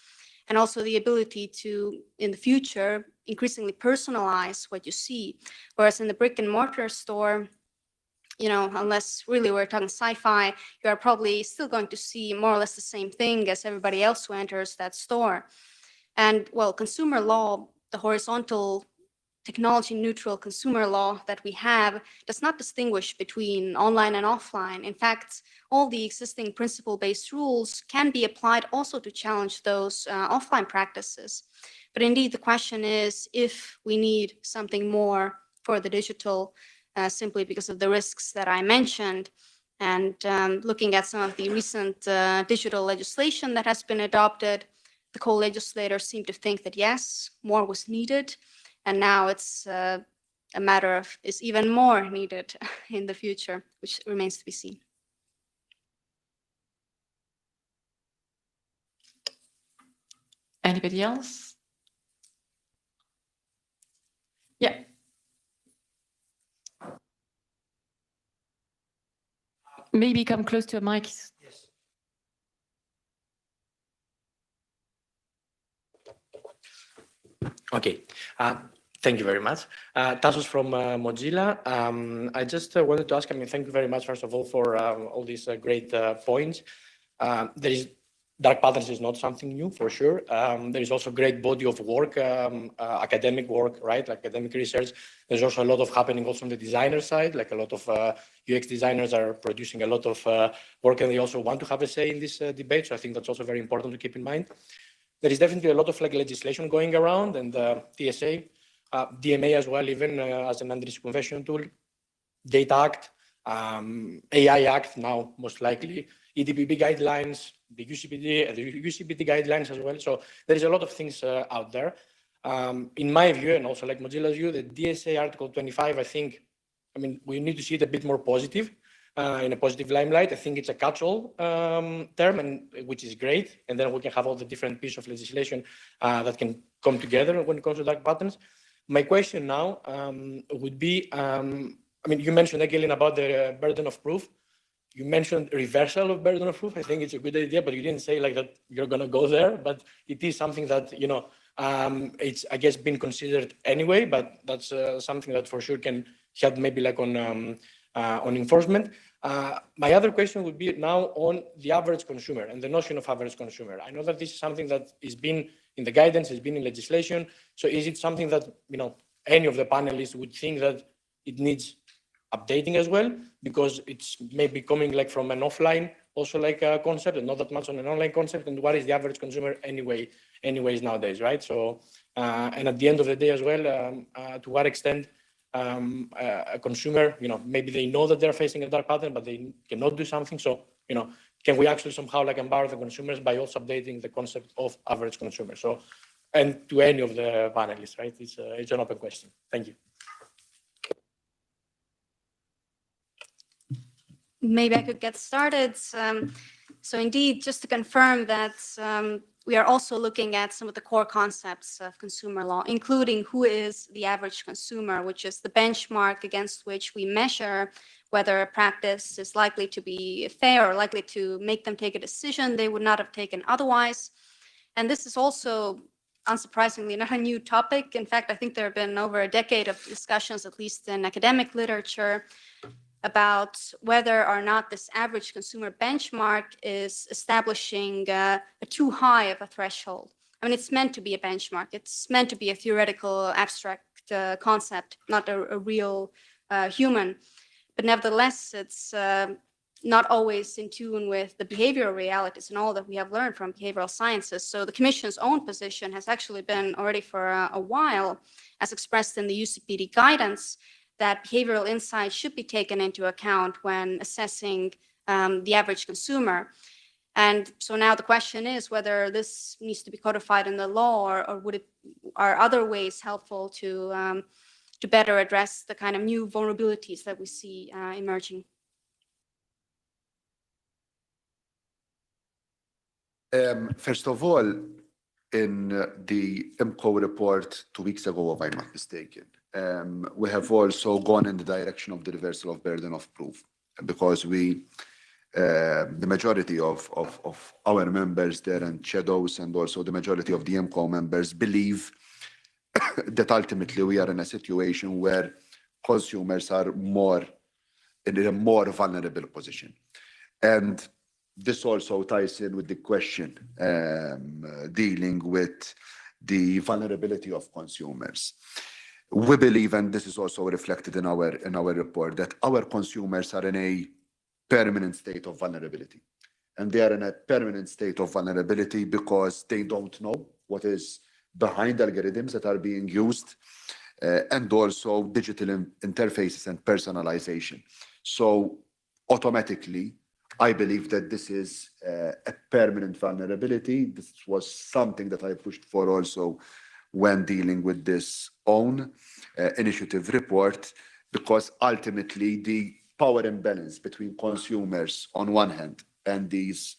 and also the ability to, in the future, increasingly personalize what you see. Whereas in the brick and mortar store, you know, unless really we're talking sci-fi, you are probably still going to see more or less the same thing as everybody else who enters that store. And well, consumer law, the horizontal technology neutral consumer law that we have does not distinguish between online and offline. In fact, all the existing principle-based rules can be applied also to challenge those offline practices. But indeed, the question is if we need something more for the digital simply because of the risks that I mentioned. And looking at some of the recent digital legislation that has been adopted, the co-legislators seem to think that yes, more was needed. And now it's a matter of is even more needed in the future, which remains to be seen. Anybody else? Yeah. Maybe come close to a mic. Yes. Okay. Thank you very much. Tassos from Mozilla. I just wanted to ask, I mean, thank you very much, first of all, for all these great points. There is dark patterns is not something new, for sure. There is also a great body of work, academic work, right? Like academic research. There's also a lot of happening also on the designer side, like a lot of UX designers are producing a lot of work, and they also want to have a say in this debate. So I think that's also very important to keep in mind. There is definitely a lot of like legislation going around, and TSA, DMA as well, even as an anti-circumvention tool, Data Act, AI Act now most likely, EDPB guidelines, the UCPD guidelines as well. So there is a lot of things out there. In my view, and also like Mozilla's view, the DSA Article 25, I think, I mean, we need to see it a bit more positive, in a positive limelight. I think it's a catch-all term, and which is great. And then we can have all the different pieces of legislation that can come together when it comes to dark patterns. My question now would be, I mean, you mentioned again about the burden of proof. You mentioned reversal of burden of proof. I think it's a good idea, but you didn't say like that you're going to go there. But it is something that, you know, it's, I guess, been considered anyway, but that's something that for sure can help maybe like on enforcement. My other question would be now on the average consumer and the notion of average consumer. I know that this is something that is been in the guidance, has been in legislation. So is it something that, you know, any of the panelists would think that it needs updating as well, because it's maybe coming like from an offline also like a concept and not that much on an online concept, and what is the average consumer anyways nowadays, right? So and at the end of the day as well, to what extent a consumer, you know, maybe they know that they're facing a dark pattern, but they cannot do something. So, you know, can we actually somehow like empower the consumers by also updating the concept of average consumer? So, and to any of the panelists, right? It's an open question. Thank you. Maybe I could get started. So indeed, just to confirm that we are also looking at some of the core concepts of consumer law, including who is the average consumer, which is the benchmark against which we measure whether a practice is likely to be fair or likely to make them take a decision they would not have taken otherwise. And this is also, unsurprisingly, not a new topic. In fact, I think there have been over a decade of discussions, at least in academic literature, about whether or not this average consumer benchmark is establishing a too high of a threshold. I mean, it's meant to be a benchmark. It's meant to be a theoretical, abstract abstract concept, not a real human. But nevertheless, it's not always in tune with the behavioral realities and all that we have learned from behavioral sciences. So the Commission's own position has actually been already for a while, as expressed in the UCPD guidance, that behavioral insights should be taken into account when assessing the average consumer. And so now the question is whether this needs to be codified in the law, or are other ways helpful to better address the kind of new vulnerabilities that we see emerging. First of all, in the IMCO report 2 weeks ago, if I'm not mistaken, we have also gone in the direction of the reversal of burden of proof, because the majority of our members there and shadows, and also the majority of the IMCO members, believe that ultimately we are in a situation where consumers are in a more vulnerable position. And this also ties in with the question dealing with the vulnerability of consumers. We believe, and this is also reflected in our report, that our consumers are in a permanent state of vulnerability. And they are in a permanent state of vulnerability because they don't know what is behind algorithms that are being used, and also digital interfaces and personalization. So automatically, I believe that this is a permanent vulnerability. This was something that I pushed for also when dealing with this own initiative report, because ultimately the power imbalance between consumers on one hand and these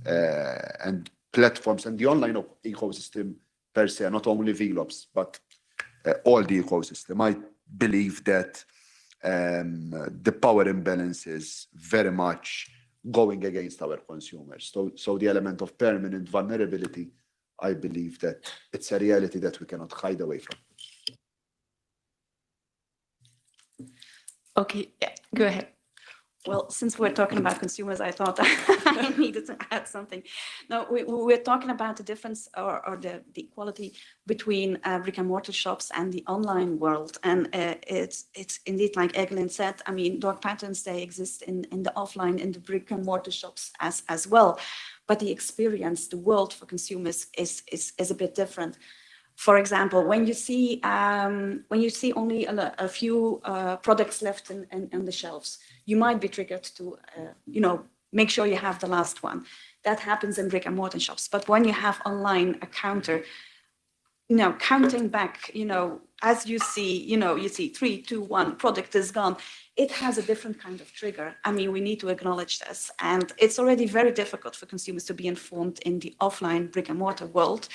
and platforms and the online ecosystem per se, not only VLOPs, but all the ecosystem. I believe that the power imbalance is very much going against our consumers. So the element of permanent vulnerability, I believe that it's a reality that we cannot hide away from. Okay, yeah, go ahead. Well, since we're talking about consumers, I thought I needed to add something. No, we're talking about the difference or the equality between brick and mortar shops and the online world. And it's indeed, like Eglin said, I mean, dark patterns, they exist in the offline, in the brick and mortar shops as well. But the experience, the world for consumers is a bit different. For example, when you see only a few products left on the shelves, you might be triggered to, make sure you have the last one. That happens in brick and mortar shops. But when you have online a counter, counting back, as you see, you see 3, 2, 1, product is gone. It has a different kind of trigger. I mean, we need to acknowledge this. And it's already very difficult for consumers to be informed in the offline brick and mortar world.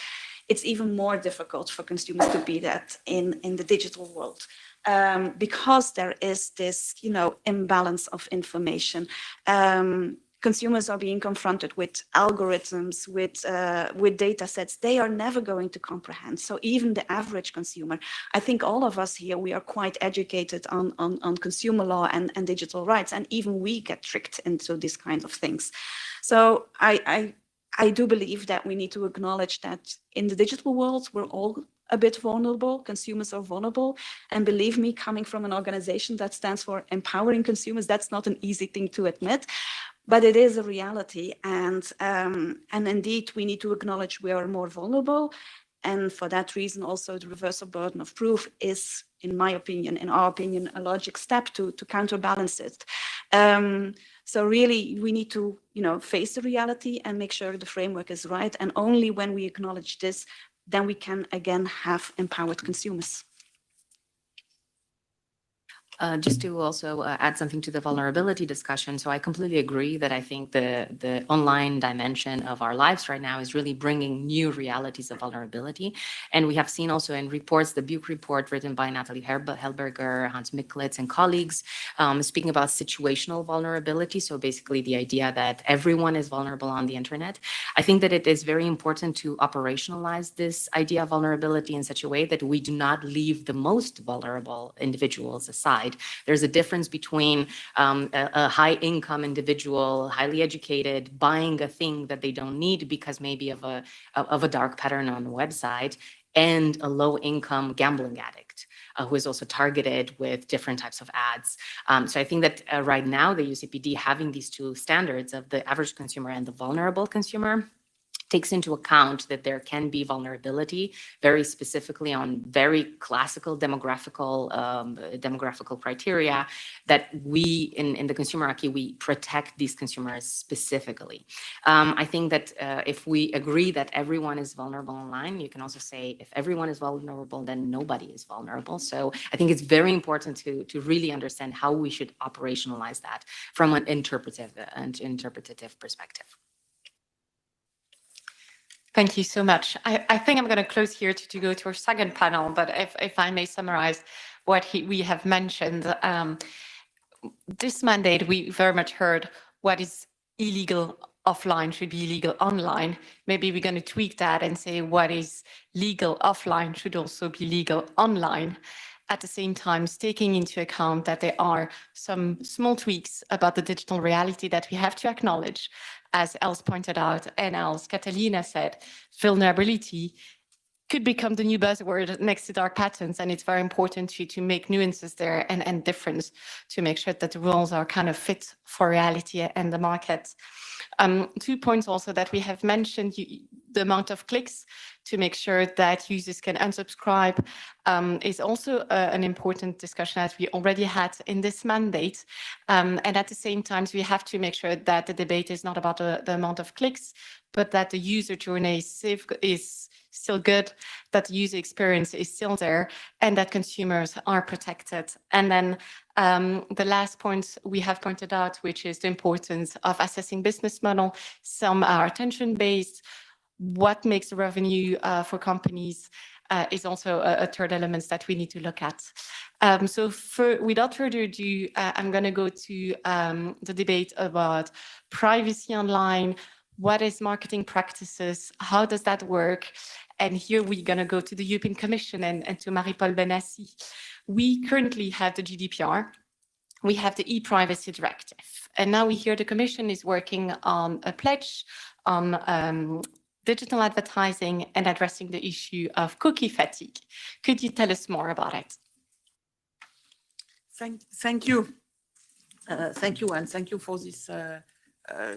It's even more difficult for consumers to be that in the digital world, because there is this, imbalance of information. Consumers are being confronted with algorithms, with data sets they are never going to comprehend. So even the average consumer, I think all of us here, we are quite educated on consumer law and digital rights, and even we get tricked into these kind of things. So I do believe that we need to acknowledge that in the digital world, we're all a bit vulnerable. Consumers are vulnerable. And believe me, coming from an organization that stands for empowering consumers, that's not an easy thing to admit, but it is a reality. And indeed, we need to acknowledge we are more vulnerable. And for that reason, also the reversal burden of proof is, in our opinion, a logic step to counterbalance it. So really, we need to, face the reality and make sure the framework is right. And only when we acknowledge this, then we can again have empowered consumers. Just to also add something to the vulnerability discussion. So I completely agree that I think the online dimension of our lives right now is really bringing new realities of vulnerability. And we have seen also in reports, the Buke report written by Natalie Hellberger, Hans Miklitz, and colleagues, speaking about situational vulnerability. So basically the idea that everyone is vulnerable on the internet. I think that it is very important to operationalize this idea of vulnerability in such a way that we do not leave the most vulnerable individuals aside, side. There's a difference between a high-income individual, highly educated, buying a thing that they don't need because maybe of a dark pattern on the website, and a low-income gambling addict who is also targeted with different types of ads. So I think that right now, the UCPD having these two standards of the average consumer and the vulnerable consumer takes into account that there can be vulnerability very specifically on very classical demographical criteria that we in the consumer acquis, we protect these consumers specifically. I think that if we agree that everyone is vulnerable online, you can also say if everyone is vulnerable, then nobody is vulnerable. So I think it's very important to really understand how we should operationalize that from an interpretative perspective. Thank you so much. I think I'm going to close here to go to our second panel, but if I may summarize what we have mentioned, this mandate, we very much heard what is illegal offline should be illegal online. Maybe we're going to tweak that and say what is legal offline should also be legal online. At the same time, taking into account that there are some small tweaks about the digital reality that we have to acknowledge. As Els pointed out, and as Catalina said, vulnerability could become the new buzzword next to dark patterns, and it's very important to make nuances there and difference to make sure that the rules are kind of fit for reality and the market. 2 points also that we have mentioned, the amount of clicks to make sure that users can unsubscribe is also an important discussion that we already had in this mandate. And at the same time, we have to make sure that the debate is not about the amount of clicks, but that the user journey is still good, that the user experience is still there, and that consumers are protected. And then the last point we have pointed out, which is the importance of assessing business model. Some are attention-based. What makes the revenue for companies is also a third element that we need to look at. So without further ado, I'm going to go to the debate about privacy online. What is marketing practices? How does that work? And here we're going to go to the European Commission and to Marie-Paule Benassi. We currently have the GDPR. We have the e-privacy directive. And now we hear the Commission is working on a pledge on digital advertising and addressing the issue of cookie fatigue. Could you tell us more about it? Thank you. Thank you, and thank you for this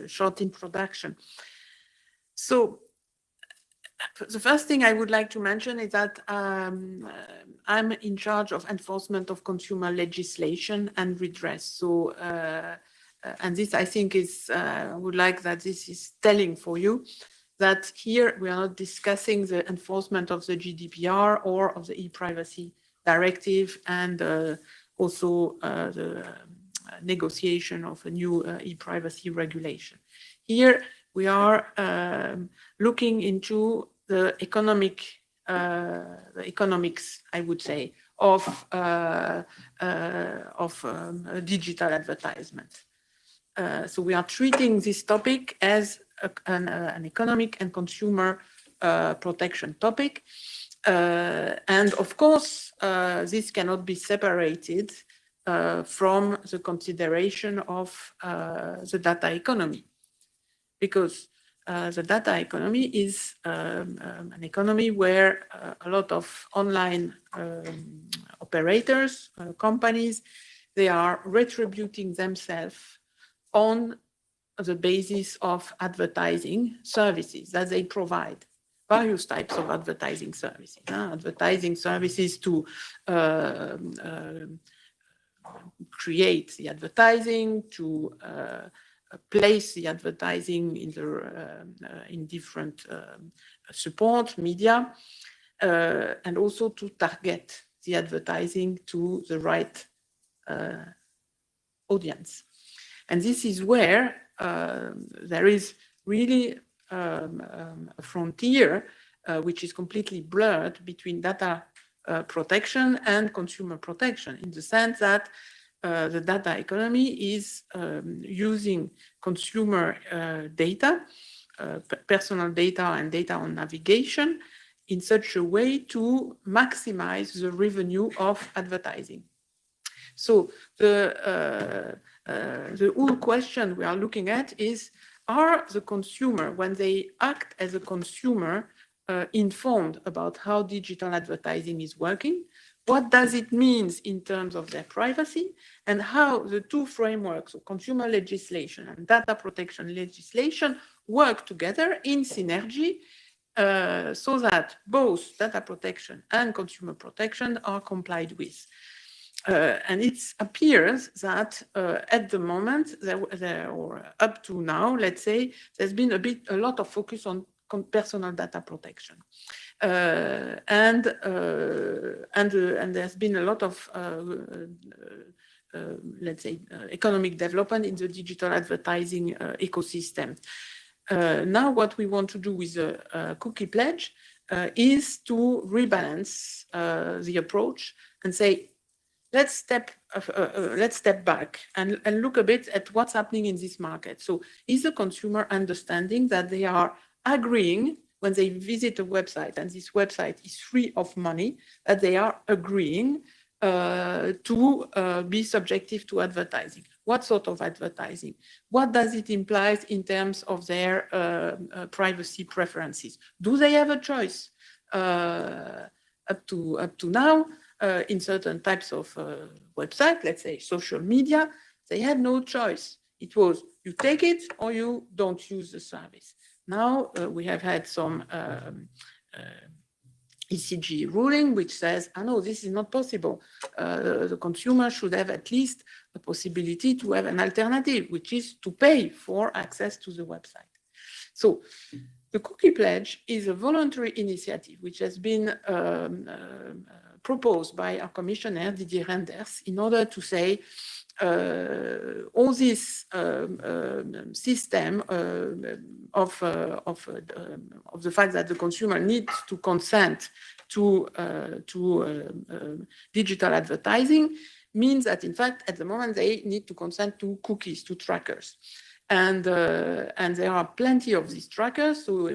short introduction. So the first thing I would like to mention is that I'm in charge of enforcement of consumer legislation and redress. So, and this I think is, I would like that this is telling for you that here we are not discussing the enforcement of the GDPR or of the e-privacy directive and also the negotiation of a new e-privacy regulation. Here we are looking into the economics, I would say, of digital advertisement. So we are treating this topic as an economic and consumer protection topic. And of course, this cannot be separated from the consideration of the data economy, because the data economy is an economy where a lot of online operators, companies, they are retributing themselves on the basis of advertising services that they provide. Various types of advertising services. Advertising services to create the advertising, to place the advertising in different support media, and also to target the advertising to the right audience. And this is where there is really a frontier which is completely blurred between data protection and consumer protection, in the sense that the data economy is using consumer data, personal data and data on navigation in such a way to maximize the revenue of advertising. So the whole question we are looking at is, are the consumer, when they act as a consumer, informed about how digital advertising is working? What does it mean in terms of their privacy, and how the two frameworks of consumer legislation and data protection legislation work together in synergy, so that both data protection and consumer protection are complied with. And it appears that at the moment, or up to now, let's say, there's been a lot of focus on personal data protection. And there's been a lot of, let's say, economic development in the digital advertising ecosystem. Now, what we want to do with the cookie pledge is to rebalance the approach and say, let's step back and look a bit at what's happening in this market. So is the consumer understanding that they are agreeing when they visit a website, and this website is free of money, that they are agreeing to be subjective to advertising? What sort of advertising? What does it imply in terms of their privacy preferences? Do they have a choice? Up to now, in certain types of websites, let's say social media, they had no choice. It was, you take it or you don't use the service. Now we have had some ECG ruling which says, no, this is not possible. The consumer should have at least the possibility to have an alternative, which is to pay for access to the website. So the cookie pledge is a voluntary initiative which has been proposed by our commissioner, Didier Reynders, in order to say all this system of the fact that the consumer needs to consent to digital advertising means that, in fact, at the moment, they need to consent to cookies, to trackers. And there are plenty of these trackers. So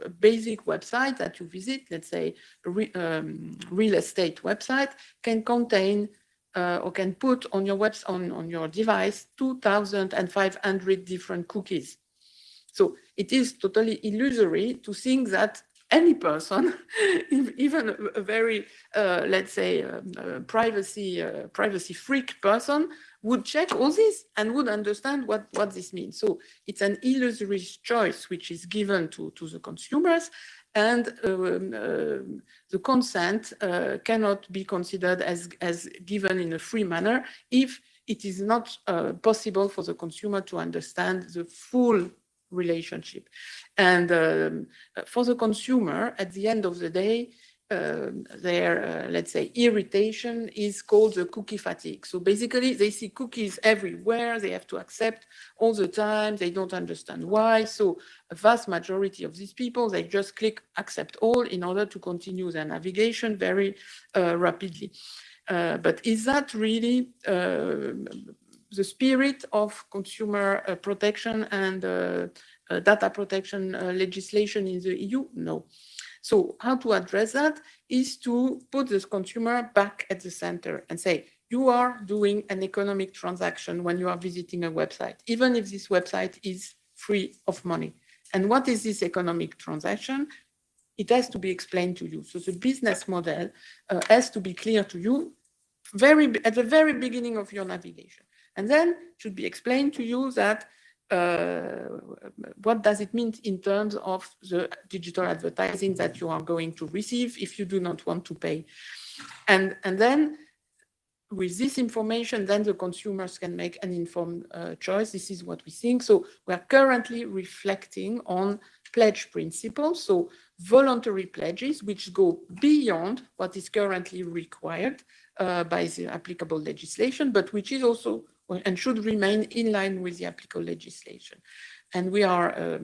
a basic website that you visit, let's say a real estate website, can contain or can put on your on your device 2,500 different cookies. So it is totally illusory to think that any person, even a very, let's say, privacy freak person, would check all this and would understand what this means. So it's an illusory choice which is given to the consumers, and the consent cannot be considered as given in a free manner if it is not possible for the consumer to understand the full relationship. And for the consumer, at the end of the day, their, let's say, irritation is called the cookie fatigue. So basically, they see cookies everywhere. They have to accept all the time. They don't understand why. So a vast majority of these people, they just click accept all in order to continue their navigation very rapidly. But is that really the spirit of consumer protection and data protection legislation in the EU? No. So how to address that is to put the consumer back at the center and say, you are doing an economic transaction when you are visiting a website, even if this website is free of money. And what is this economic transaction? It has to be explained to you. So the business model has to be clear to you at the very beginning of your navigation. And then should be explained to you that what does it mean in terms of the digital advertising that you are going to receive if you do not want to pay. And then with this information, then the consumers can make an informed choice. This is what we think. So we are currently reflecting on pledge principles, so voluntary pledges which go beyond what is currently required by the applicable legislation, but which is also and should remain in line with the applicable legislation. And we are,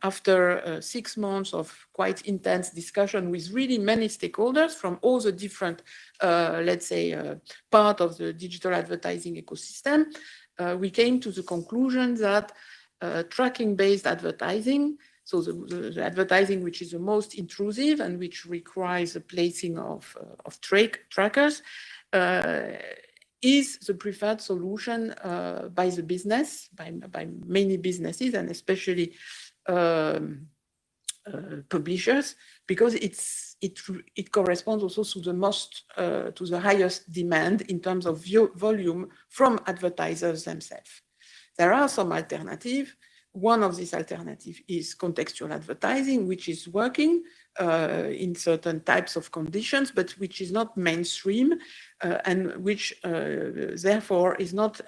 after 6 months of quite intense discussion with really many stakeholders from all the different, let's say, part of the digital advertising ecosystem, we came to the conclusion that tracking-based advertising, so the advertising which is the most intrusive and which requires the placing of trackers, is the preferred solution by the business, by many businesses, and especially publishers, because it corresponds also to the highest demand in terms of volume from advertisers themselves. There are some alternatives. One of these alternatives is contextual advertising, which is working in certain types of conditions, but which is not mainstream and which therefore is not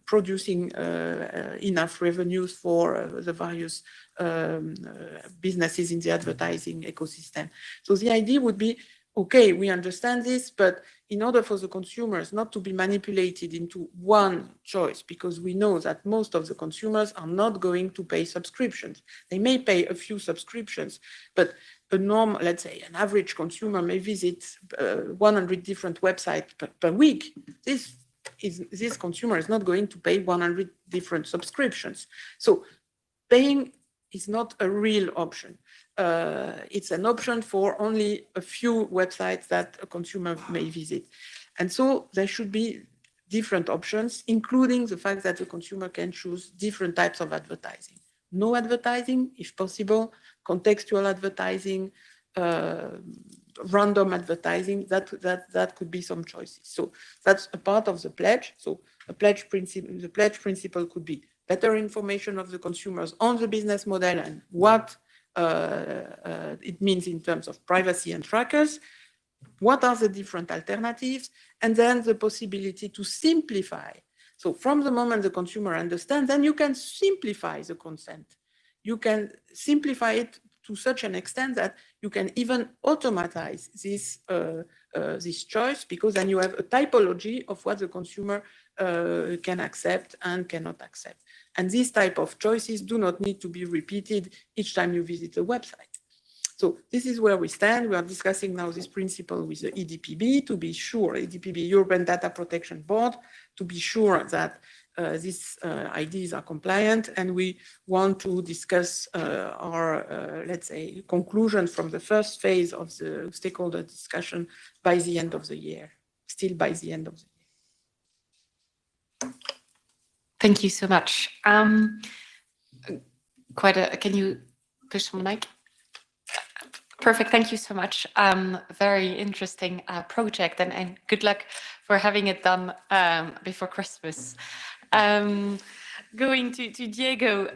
producing enough revenues for the various businesses in the advertising ecosystem. So the idea would be, okay, we understand this, but in order for the consumers not to be manipulated into one choice, because we know that most of the consumers are not going to pay subscriptions. They may pay a few subscriptions, but a normal, let's say, an average consumer may visit 100 different websites per week. This consumer is not going to pay 100 different subscriptions. So paying is not a real option. It's an option for only a few websites that a consumer may visit. And so there should be different options, including the fact that the consumer can choose different types of advertising. No advertising, if possible, contextual advertising, random advertising, that could be some choices. So that's a part of the pledge. So the pledge principle could be better information of the consumers on the business model and what it means in terms of privacy and trackers, what are the different alternatives, and then the possibility to simplify. So from the moment the consumer understands, then you can simplify the consent. You can simplify it to such an extent that you can even automatize this choice, because then you have a typology of what the consumer can accept and cannot accept. And these type of choices do not need to be repeated each time you visit a website. So this is where we stand. We are discussing now this principle with the EDPB to be sure, EDPB, European Data Protection Board, to be sure that these ideas are compliant. And we want to discuss our, let's say, conclusions from the first phase of the stakeholder discussion by the end of the year, still by the end of the year. Thank you so much. Can you push my mic? Perfect, thank you so much. Very interesting project, and good luck for having it done before Christmas. Going to Diego,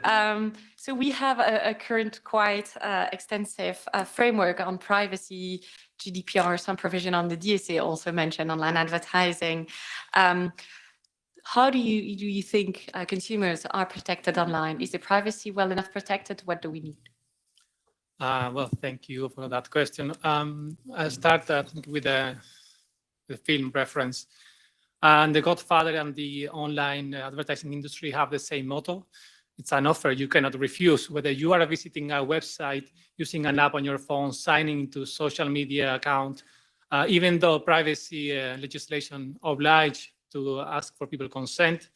so we have a current quite extensive framework on privacy, GDPR, some provision on the DSA also mentioned online advertising. How do you think consumers are protected online? Is the privacy well enough protected? What do we need? Well, thank you for that question. I'll start with the film reference. And The Godfather and the online advertising industry have the same motto. It's an offer you cannot refuse. Whether you are visiting a website, using an app on your phone, signing into a social media account, even though privacy legislation obliges to ask for people consent,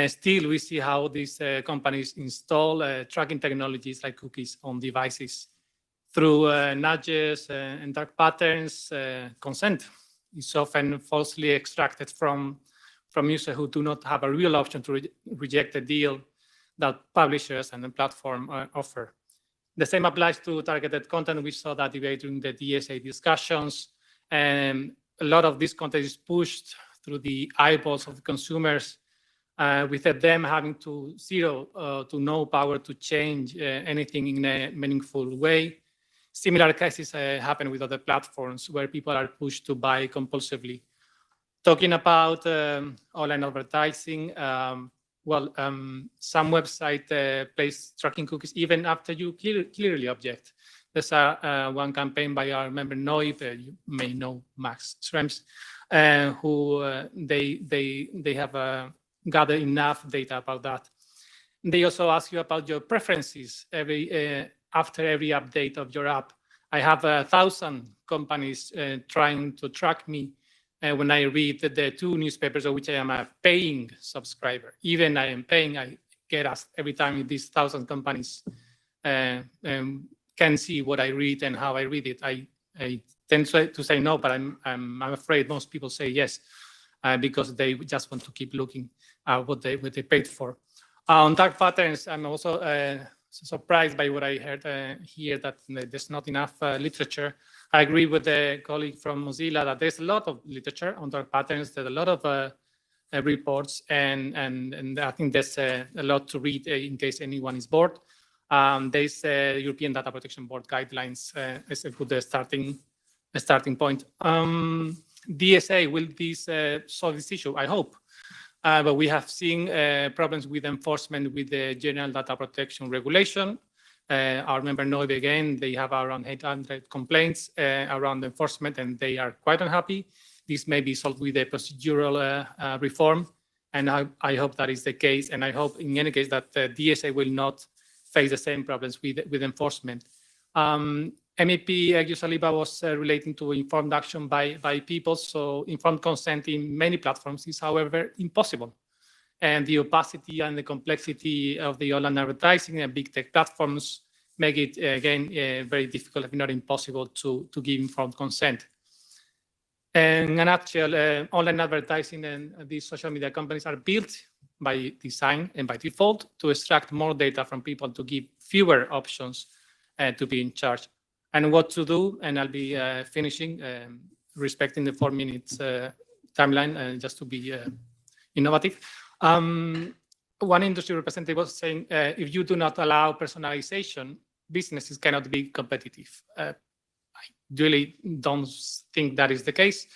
still we see how these companies install tracking technologies like cookies on devices. Through nudges and dark patterns, consent is often falsely extracted from users who do not have a real option to reject the deal that publishers and the platform offer. The same applies to targeted content. We saw that debate during the DSA discussions, and a lot of this content is pushed through the eyeballs of the consumers, with them having zero to no power to change anything in a meaningful way. Similar cases happen with other platforms where people are pushed to buy compulsively. Talking about online advertising, some website place tracking cookies even after you clearly object. There's one campaign by our member NOIP, you may know Max Schrems, who they have gathered enough data about that. They also ask you about your preferences after every update of your app. I have 1,000 companies trying to track me when I read the 2 newspapers of which I am a paying subscriber. Even I am paying, I get asked every time these 1,000 companies can see what I read and how I read it. I tend to say no, but I'm afraid most people say yes because they just want to keep looking at what they paid for. On dark patterns, I'm also surprised by what I heard here, that there's not enough literature. I agree with the colleague from Mozilla that there's a lot of literature on dark patterns. There's a lot of reports, and I think there's a lot to read in case anyone is bored. There's European Data Protection Board guidelines as a good starting point. DSA, will this solve this issue? I hope. But we have seen problems with enforcement with the General Data Protection Regulation. Our member Novi, again, they have around 800 complaints around enforcement, and they are quite unhappy. This may be solved with a procedural reform, and I hope that is the case. And I hope, in any case, that the DSA will not face the same problems with enforcement. MEP Agius Saliba was relating to informed action by people. So informed consent in many platforms is, however, impossible. And the opacity and the complexity of the online advertising and big tech platforms make it, again, very difficult, if not impossible, to give informed consent. And in a nutshell, online advertising and these social media companies are built by design and by default to extract more data from people, to give fewer options to be in charge. And what to do, and I'll be finishing, respecting the 4 minutes timeline, just to be innovative. One industry representative was saying, if you do not allow personalization, businesses cannot be competitive. I really don't think that is the case.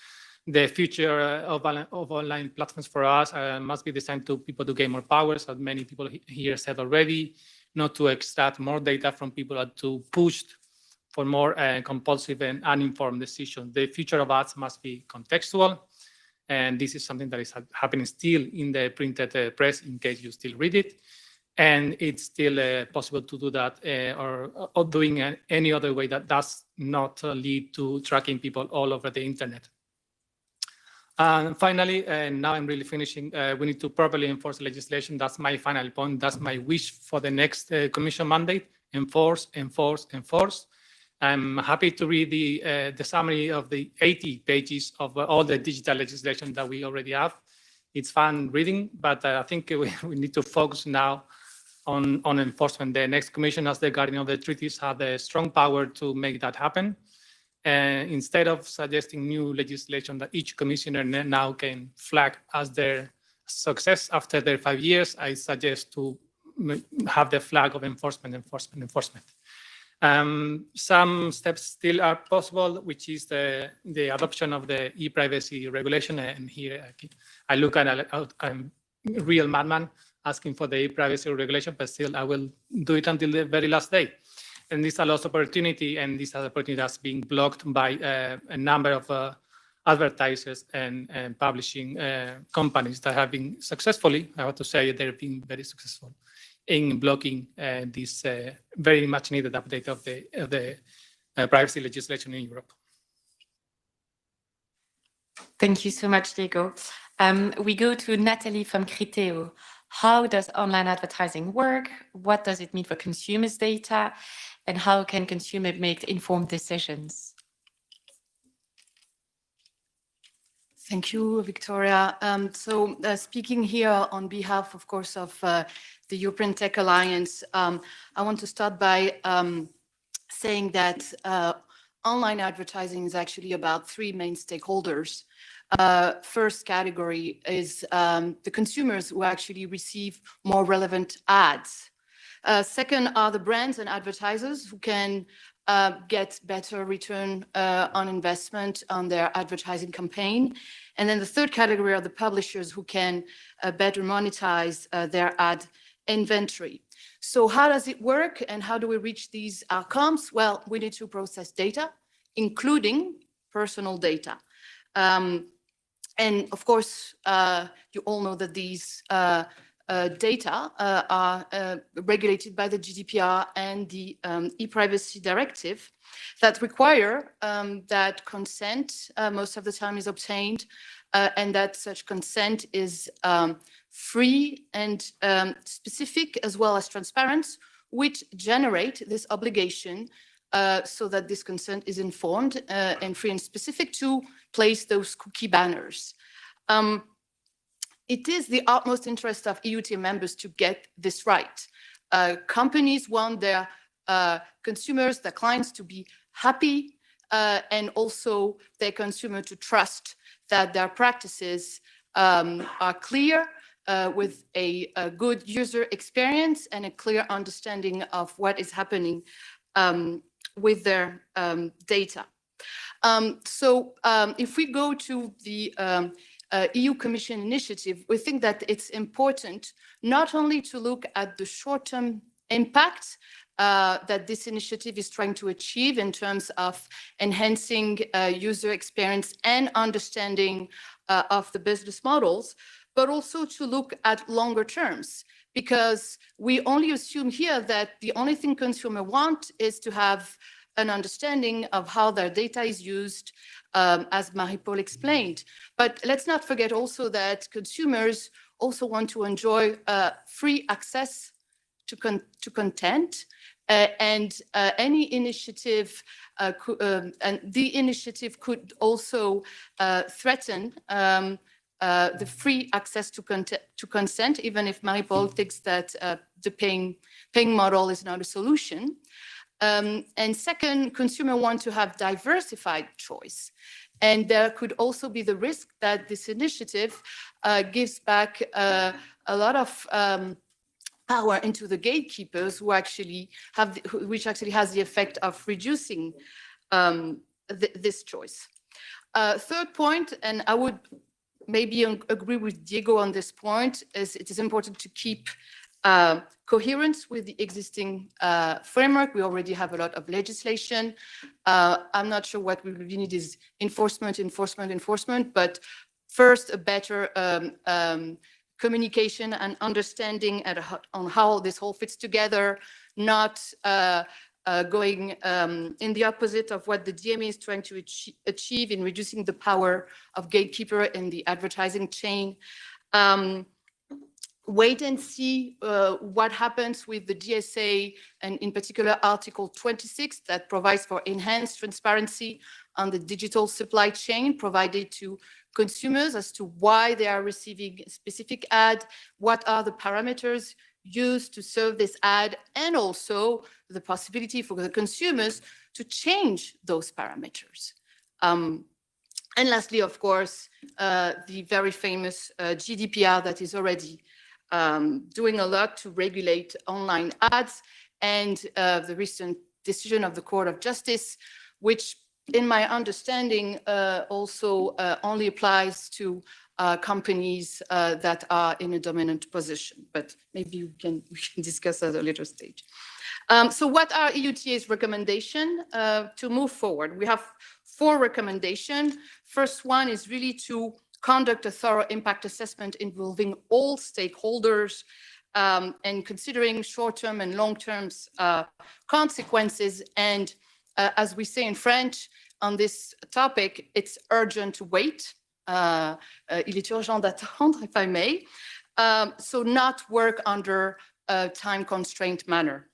The future of online platforms for us must be designed to people to gain more powers, as many people here said already, not to extract more data from people, but to push for more compulsive and uninformed decisions. The future of ads must be contextual, and this is something that is happening still in the printed press, in case you still read it. And it's still possible to do that or doing any other way that does not lead to tracking people all over the internet. And finally, now I'm really finishing, we need to properly enforce legislation. That's my final point. That's my wish for the next Commission mandate. Enforce, enforce, enforce. I'm happy to read the summary of the 80 pages of all the digital legislation that we already have. It's fun reading, but I think we need to focus now on enforcement. The next Commission, as the guardian of the treaties, have the strong power to make that happen. Instead of suggesting new legislation that each commissioner now can flag as their success after their 5 years, I suggest to have the flag of enforcement, enforcement, enforcement. Some steps still are possible, which is the adoption of the e-privacy regulation. And here I look at a real madman asking for the e-privacy regulation, but still I will do it until the very last day. And this allows opportunity, and this opportunity has been blocked by a number of advertisers and publishing companies that have been successfully, I have to say, they've been very successful in blocking this very much needed update of the privacy legislation in Europe. Thank you so much, Diego. We go to Natalie from Criteo. How does online advertising work? What does it mean for consumers' data? And how can consumers make informed decisions? Thank you, Victoria. Speaking here on behalf, of course, of the European Tech Alliance, I want to start by saying that online advertising is actually about 3 main stakeholders. First category is the consumers who actually receive more relevant ads. Second are the brands and advertisers who can get better return on investment on their advertising campaign. And then the third category are the publishers who can better monetize their ad inventory. So how does it work and how do we reach these outcomes? Well, we need to process data, including personal data. And of course, you all know that these data are regulated by the GDPR and the e-privacy directive that require that consent most of the time is obtained and that such consent is free and specific as well as transparent, which generate this obligation so that this consent is informed and free and specific to place those cookie banners. It is the utmost interest of EUTA members to get this right. Companies want their consumers, their clients to be happy, and also their consumer to trust that their practices are clear, with a good user experience and a clear understanding of what is happening with their data. If we go to the EU Commission initiative, we think that it's important not only to look at the short-term impact that this initiative is trying to achieve in terms of enhancing user experience and understanding of the business models, but also to look at longer terms, because we only assume here that the only thing consumers want is to have an understanding of how their data is used, as Marie-Paul explained. But let's not forget also that consumers also want to enjoy free access to content, and any initiative, and the initiative could also threaten the free access to consent, even if Marie-Paul thinks that the paying model is not a solution. And second, consumers want to have diversified choice. And there could also be the risk that this initiative gives back a lot of power into the gatekeepers who actually have, which actually has the effect of reducing this choice. Third point, and I would maybe agree with Diego on this point, is it is important to keep coherence with the existing framework. We already have a lot of legislation. I'm not sure what we really need is enforcement, but first a better communication and understanding on how this whole fits together, not going in the opposite of what the DMA is trying to achieve in reducing the power of gatekeeper in the advertising chain. Wait and see what happens with the DSA, and in particular Article 26 that provides for enhanced transparency on the digital supply chain provided to consumers as to why they are receiving a specific ad, what are the parameters used to serve this ad, and also the possibility for the consumers to change those parameters. And lastly, of course, the very famous GDPR that is already doing a lot to regulate online ads, and the recent decision of the Court of Justice, which in my understanding also only applies to companies that are in a dominant position, but maybe we can discuss at a later stage. So what are EUTA's recommendations to move forward? We have 4 recommendations. First one is really to conduct a thorough impact assessment involving all stakeholders and considering short-term and long-term consequences. And as we say in French on this topic, it's urgent to wait. Il est urgent d'attendre, if I may. So not work under a time constraint manner.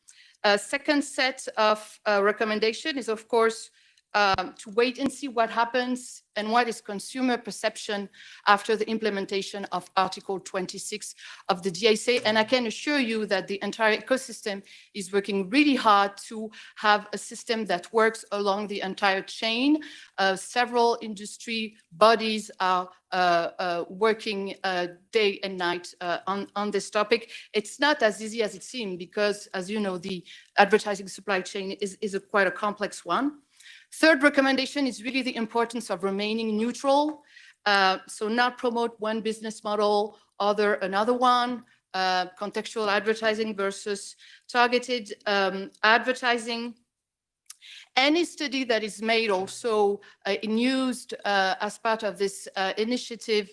Second set of recommendation is, of course, to wait and see what happens and what is consumer perception after the implementation of Article 26 of the DSA. And I can assure you that the entire ecosystem is working really hard to have a system that works along the entire chain. Several industry bodies are working day and night on this topic. It's not as easy as it seems because, as you know, the advertising supply chain is quite a complex one. Third recommendation is really the importance of remaining neutral. So not promote one business model, another one, contextual advertising versus targeted advertising. Any study that is made also used as part of this initiative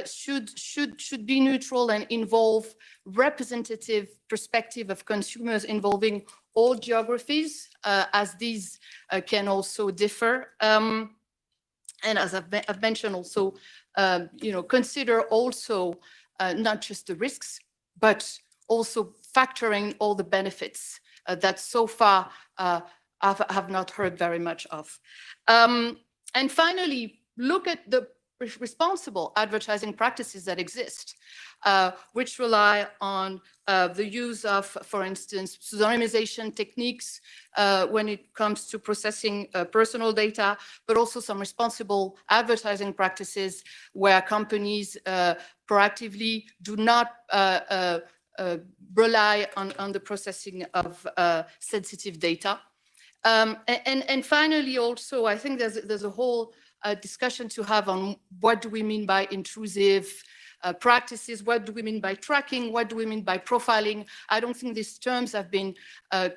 should be neutral and involve representative perspective of consumers involving all geographies, as these can also differ. And as I've mentioned also, consider also not just the risks, but also factoring all the benefits that so far have not heard very much of. And finally, look at the responsible advertising practices that exist, which rely on the use of, for instance, pseudonymization techniques when it comes to processing personal data, but also some responsible advertising practices where companies proactively do not rely on the processing of sensitive data. And finally, also, I think there's a whole discussion to have on what do we mean by intrusive practices, what do we mean by tracking, what do we mean by profiling. I don't think these terms have been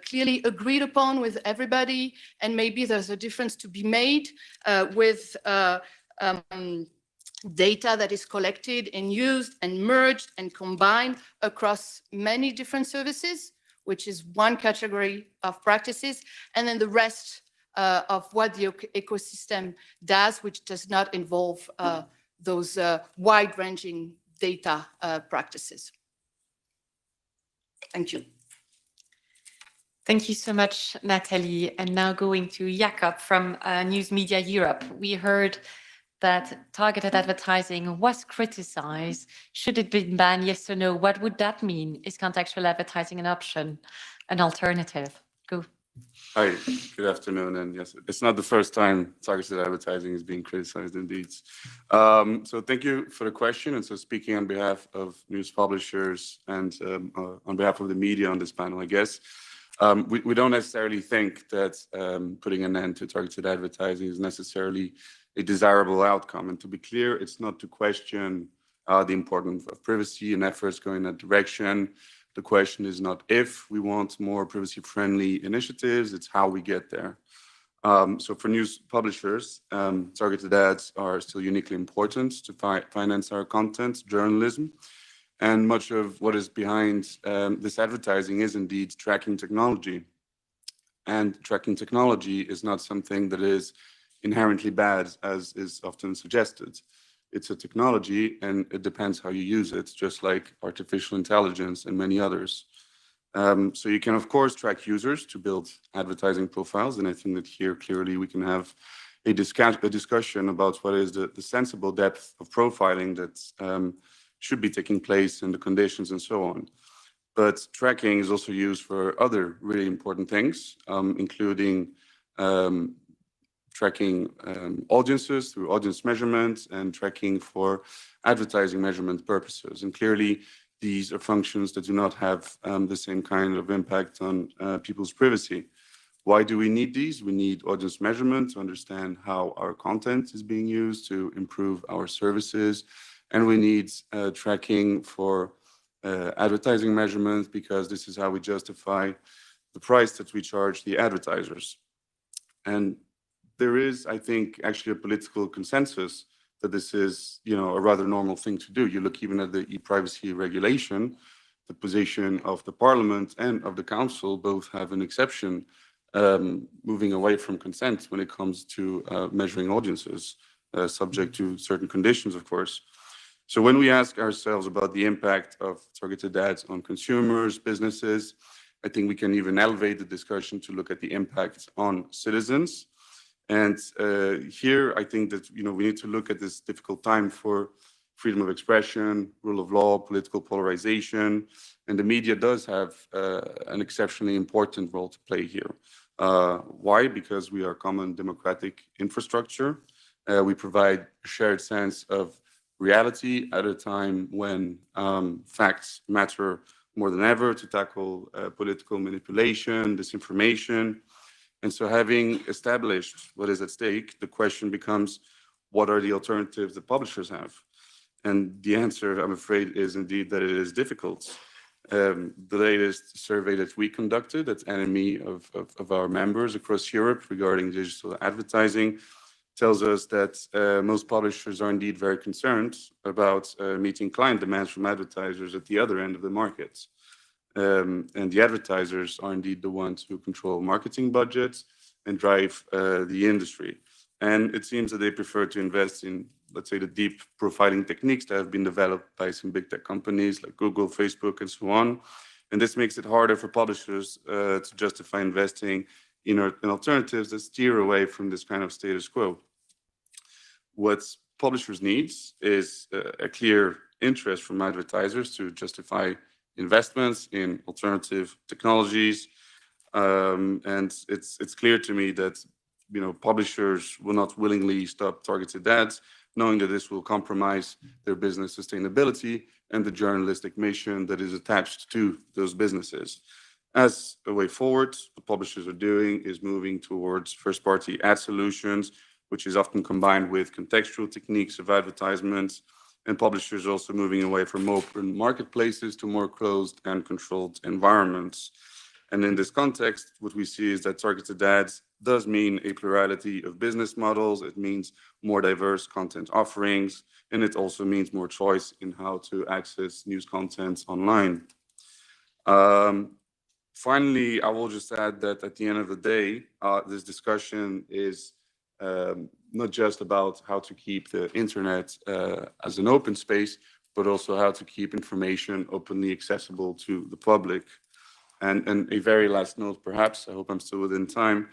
clearly agreed upon with everybody, and maybe there's a difference to be made with data that is collected and used and merged and combined across many different services, which is one category of practices, and then the rest of what the ecosystem does, which does not involve those wide-ranging data practices. Thank you. Thank you so much, Nathalie. And now going to Jakob from News Media Europe. We heard that targeted advertising was criticized. Should it be banned, yes or no? What would that mean? Is contextual advertising an option, an alternative? Go. Hi, good afternoon. And yes, it's not the first time targeted advertising is being criticized indeed. So thank you for the question. And so speaking on behalf of news publishers and on behalf of the media on this panel, I guess, we don't necessarily think that putting an end to targeted advertising is necessarily a desirable outcome. And to be clear, it's not to question the importance of privacy and efforts going in that direction. The question is not if we want more privacy-friendly initiatives, it's how we get there. So for news publishers, targeted ads are still uniquely important to finance our content, journalism. And much of what is behind this advertising is indeed tracking technology. And tracking technology is not something that is inherently bad, as is often suggested. It's a technology, and it depends how you use it, just like artificial intelligence and many others. So you can, of course, track users to build advertising profiles, and I think that here clearly we can have a discussion about what is the sensible depth of profiling that should be taking place and the conditions and so on. But tracking is also used for other really important things, including tracking audiences through audience measurement and tracking for advertising measurement purposes. And clearly, these are functions that do not have the same kind of impact on people's privacy. Why do we need these? We need audience measurement to understand how our content is being used to improve our services. And we need tracking for advertising measurement, because this is how we justify the price that we charge the advertisers. And there is, I think, actually a political consensus that this is, a rather normal thing to do. You look even at the e-privacy regulation, the position of the Parliament and of the Council both have an exception, moving away from consent when it comes to measuring audiences, subject to certain conditions, of course. So when we ask ourselves about the impact of targeted ads on consumers, businesses, I think we can even elevate the discussion to look at the impact on citizens. And here, I think that we need to look at this difficult time for freedom of expression, rule of law, political polarization, and the media does have an exceptionally important role to play here. Why? Because we are a common democratic infrastructure. We provide a shared sense of reality at a time when facts matter more than ever to tackle political manipulation, disinformation. And so having established what is at stake, the question becomes, what are the alternatives that publishers have? And the answer, I'm afraid, is indeed that it is difficult. The latest survey that we conducted at NME of our members across Europe regarding digital advertising tells us that most publishers are indeed very concerned about meeting client demands from advertisers at the other end of the market. And the advertisers are indeed the ones who control marketing budgets and drive the industry. And it seems that they prefer to invest in, let's say, the deep profiling techniques that have been developed by some big tech companies like Google, Facebook, and so on. And this makes it harder for publishers to justify investing in alternatives that steer away from this kind of status quo. What publishers need is a clear interest from advertisers to justify investments in alternative technologies. And it's clear to me that publishers will not willingly stop targeted ads, knowing that this will compromise their business sustainability and the journalistic mission that is attached to those businesses. As a way forward, what publishers are doing is moving towards first-party ad solutions, which is often combined with contextual techniques of advertisements, and publishers also moving away from open marketplaces to more closed and controlled environments. And in this context, what we see is that targeted ads does mean a plurality of business models. It means more diverse content offerings, and it also means more choice in how to access news content online. Finally, I will just add that at the end of the day, this discussion is not just about how to keep the internet as an open space, but also how to keep information openly accessible to the public. And a very last note, perhaps, I hope I'm still within time,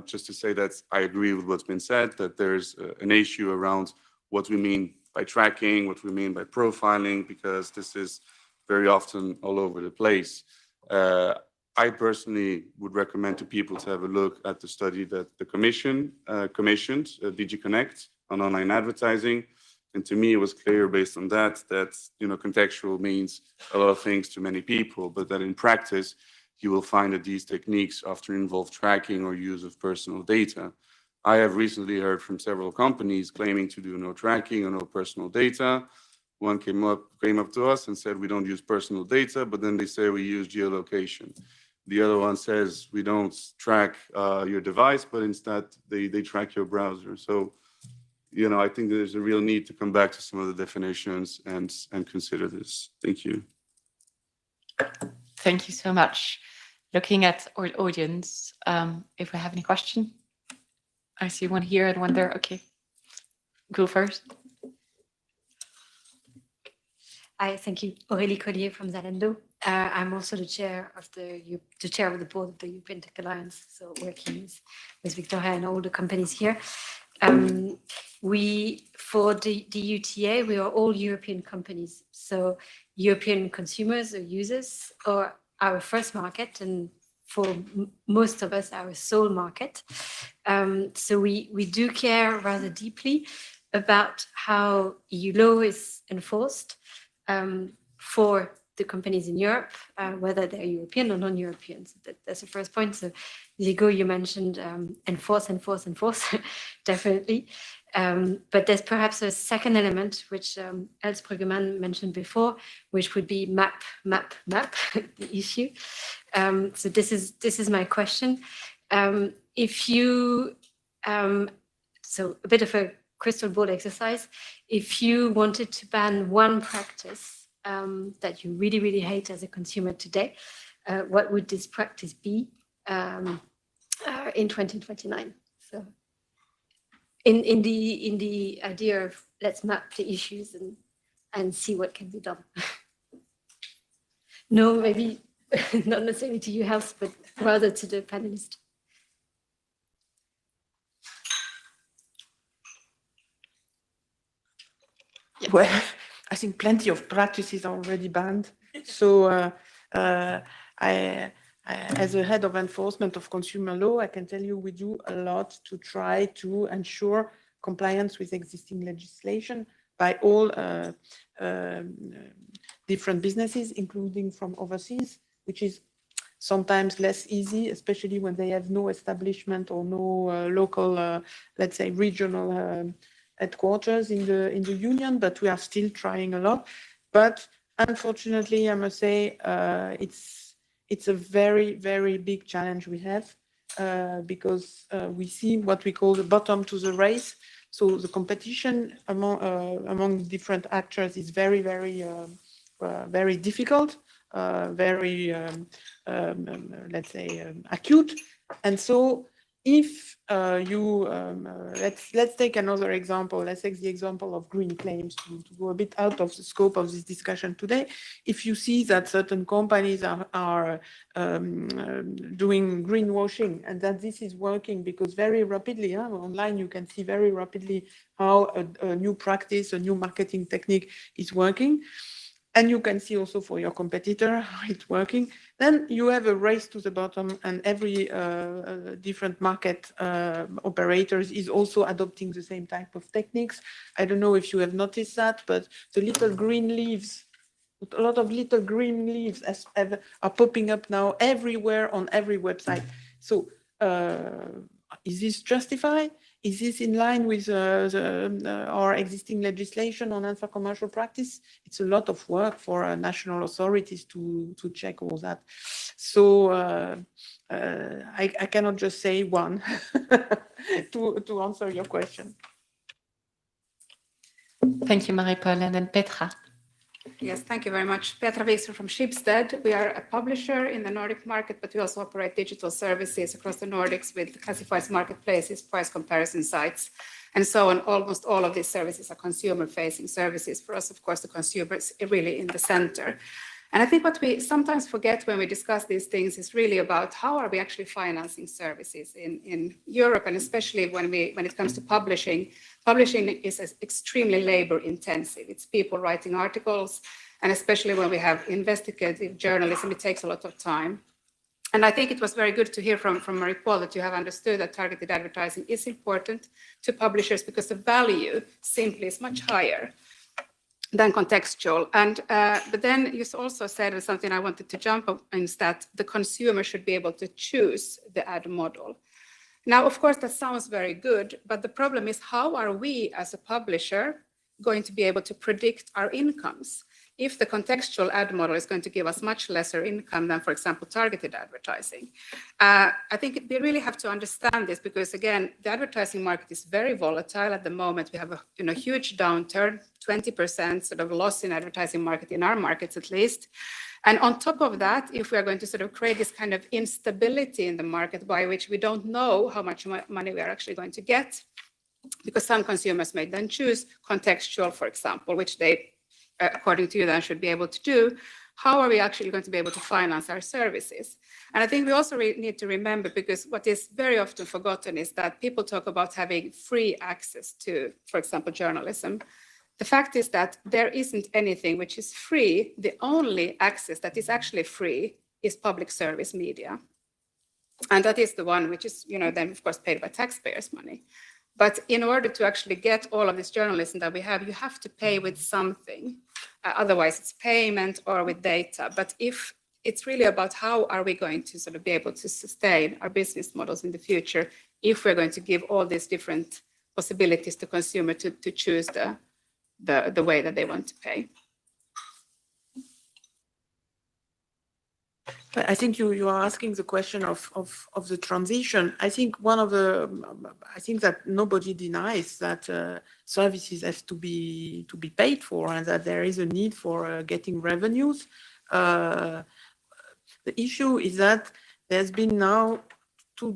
just to say that I agree with what's been said, that there's an issue around what we mean by tracking, what we mean by profiling, because this is very often all over the place. I personally would recommend to people to have a look at the study that the Commission commissioned, DG Connect, on online advertising. And to me, it was clear based on that, contextual means a lot of things to many people, but that in practice, you will find that these techniques often involve tracking or use of personal data. I have recently heard from several companies claiming to do no tracking or no personal data. One came up to us and said, we don't use personal data, but then they say we use geolocation. The other one says, we don't track your device, but instead they track your browser. So, I think there's a real need to come back to some of the definitions and consider this. Thank you. Thank you so much. Looking at our audience, if we have any question. I see one here and one there. Okay, go first. Hi, thank you. Aurélie Collier from Zalando. I'm also the chair of the board of the European Tech Alliance, so working with Victoria and all the companies here. For the EUTA, we are all European companies. So European consumers or users are our first market, and for most of us, our sole market. So we do care rather deeply about how EU law is enforced for the companies in Europe, whether they're European or non-European. So that's the first point. So Diego, you mentioned enforce, definitely. But there's perhaps a second element, which Els Bruggeman mentioned before, which would be map, the issue. So this is my question. If you, so a bit of a crystal ball exercise, if you wanted to ban one practice that you really, really hate as a consumer today, what would this practice be in 2029? So in the idea of let's map the issues and see what can be done. No, maybe not necessarily to you, House, but rather to the panelists. Well, I think plenty of practices are already banned. So as a head of enforcement of consumer law, I can tell you we do a lot to try to ensure compliance with existing legislation by all different businesses, including from overseas, which is sometimes less easy, especially when they have no establishment or no local, let's say, regional headquarters in the union, but we are still trying a lot. But unfortunately, I must say, it's a very, very big challenge we have because we see what we call the bottom to the race. So the competition among different actors is very, very, very difficult, very, let's say, acute. And so if let's take another example. Let's take the example of green claims to go a bit out of the scope of this discussion today. If you see that certain companies are doing greenwashing and that this is working because very rapidly online you can see very rapidly how a new practice, a new marketing technique is working. And you can see also for your competitor how it's working. Then you have a race to the bottom, and every different market operators is also adopting the same type of techniques. I don't know if you have noticed that, but the little green leaves, a lot of little green leaves are popping up now everywhere on every website. So is this justified? Is this in line with our existing legislation on unfair commercial practice? It's a lot of work for national authorities to check all that. So I cannot just say one to answer your question. Thank you, Marie-Paul. And then Petra. Yes, thank you very much. Petra Wieser from Schibsted. We are a publisher in the Nordic market, but we also operate digital services across the Nordics with classifieds marketplaces, price comparison sites, and so on. Almost all of these services are consumer-facing services. For us, of course, the consumer is really in the center. And I think what we sometimes forget when we discuss these things is really about how are we actually financing services in Europe, and especially when it comes to publishing. Publishing is extremely labor intensive. It's people writing articles, and especially when we have investigative journalism, it takes a lot of time. And I think it was very good to hear from Marie-Paul that you have understood that targeted advertising is important to publishers because the value simply is much higher than contextual. And but then you also said something I wanted to jump on, is that the consumer should be able to choose the ad model. Now, of course, that sounds very good, but the problem is how are we as a publisher going to be able to predict our incomes if the contextual ad model is going to give us much lesser income than, for example, targeted advertising? I think we really have to understand this because, again, the advertising market is very volatile at the moment. We have a huge downturn, 20% sort of loss in advertising market in our markets at least. And on top of that, if we are going to sort of create this kind of instability in the market by which we don't know how much money we are actually going to get, because some consumers may then choose contextual, for example, which they, according to you, then should be able to do, how are we actually going to be able to finance our services? And I think we also need to remember, because what is very often forgotten is that people talk about having free access to, for example, journalism. The fact is that there isn't anything which is free. The only access that is actually free is public service media. And that is the one which is, then of course paid by taxpayers' money. But in order to actually get all of this journalism that we have, you have to pay with something. Otherwise it's payment or with data. But if it's really about how are we going to sort of be able to sustain our business models in the future, if we're going to give all these different possibilities to consumer to choose the way that they want to pay. I think you are asking the question of the transition. I think I think that nobody denies that services have to be paid for and that there is a need for getting revenues. The issue is that there's been now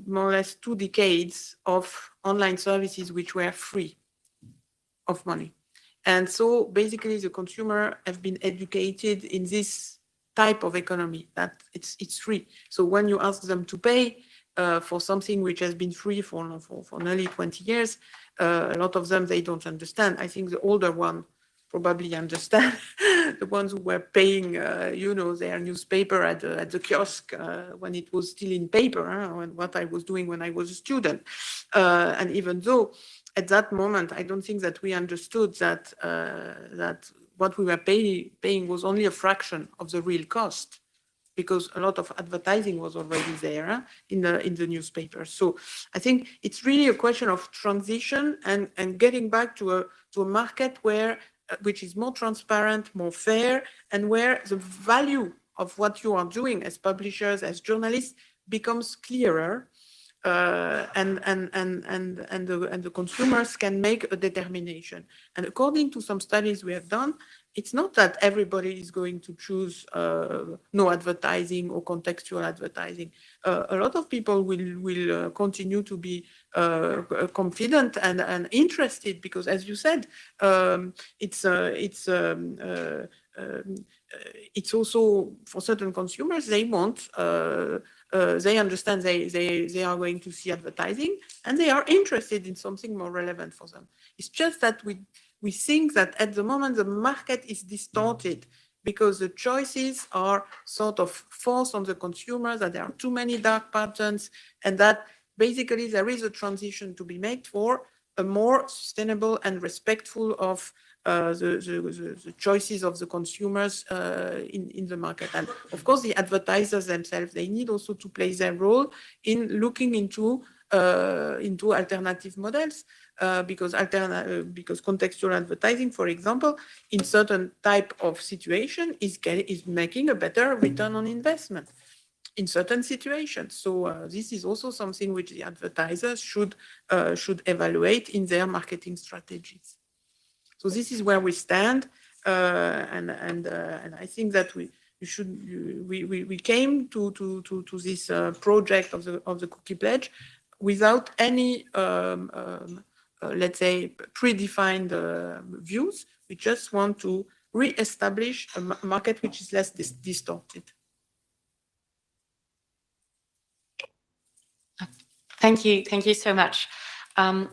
more or less 2 decades of online services which were free of money. And so basically the consumer have been educated in this type of economy that it's free. So when you ask them to pay for something which has been free for nearly 20 years, a lot of them, they don't understand. I think the older one probably understand, the ones who were paying, their newspaper at the kiosk when it was still in paper, and what I was doing when I was a student. And even though at that moment, I don't think that we understood that what we were paying was only a fraction of the real cost, because a lot of advertising was already there in the newspaper. So I think it's really a question of transition and getting back to a market which is more transparent, more fair, and where the value of what you are doing as publishers, as journalists, becomes clearer. And the consumers can make a determination. And according to some studies we have done, it's not that everybody is going to choose no advertising or contextual advertising. A lot of people will continue to be confident and interested because, as you said, it's also for certain consumers, they want, they understand they are going to see advertising and they are interested in something more relevant for them. It's just that we think that at the moment the market is distorted because the choices are sort of forced on the consumer, that there are too many dark patterns, and that basically there is a transition to be made for a more sustainable and respectful of the choices of the consumers in the market. And of course, the advertisers themselves, they need also to play their role in looking into alternative models because contextual advertising, for example, in certain type of situation is making a better return on investment in certain situations. So this is also something which the advertisers should evaluate in their marketing strategies. So this is where we stand, and I think that we came to this project of the cookie pledge without any let's say predefined views. We just want to re-establish a market which is less distorted. Thank you so much.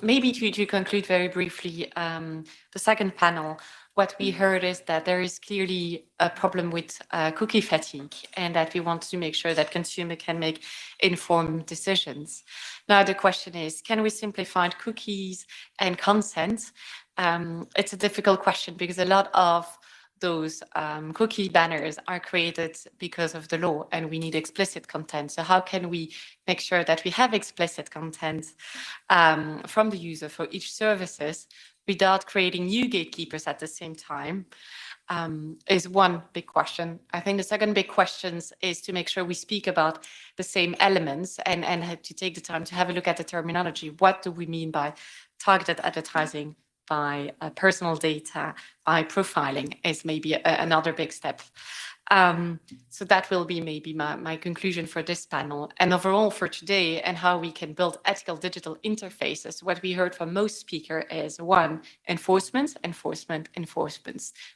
Maybe to conclude very briefly, the second panel, what we heard is that there is clearly a problem with cookie fatigue and that we want to make sure that consumer can make informed decisions. Now, the question is, can we simplify cookies and consent? It's a difficult question because a lot of those cookie banners are created because of the law and we need explicit content. So how can we make sure that we have explicit content from the user for each services without creating new gatekeepers at the same time is one big question. I think the second big question is to make sure we speak about the same elements and to take the time to have a look at the terminology. What do we mean by targeted advertising, by personal data, by profiling is maybe another big step. So that will be maybe my conclusion for this panel. And overall for today and how we can build ethical digital interfaces, what we heard from most speakers is one, enforcement.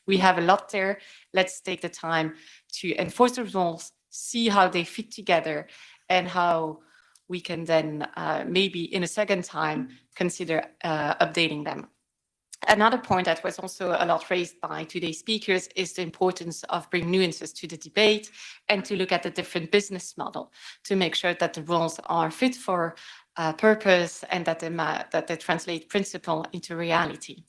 We have a lot there. Let's take the time to enforce the rules, see how they fit together and how we can then maybe in a second time consider updating them. Another point that was also a lot raised by today's speakers is the importance of bringing nuances to the debate and to look at the different business model to make sure that the rules are fit for purpose and that they translate principle into reality.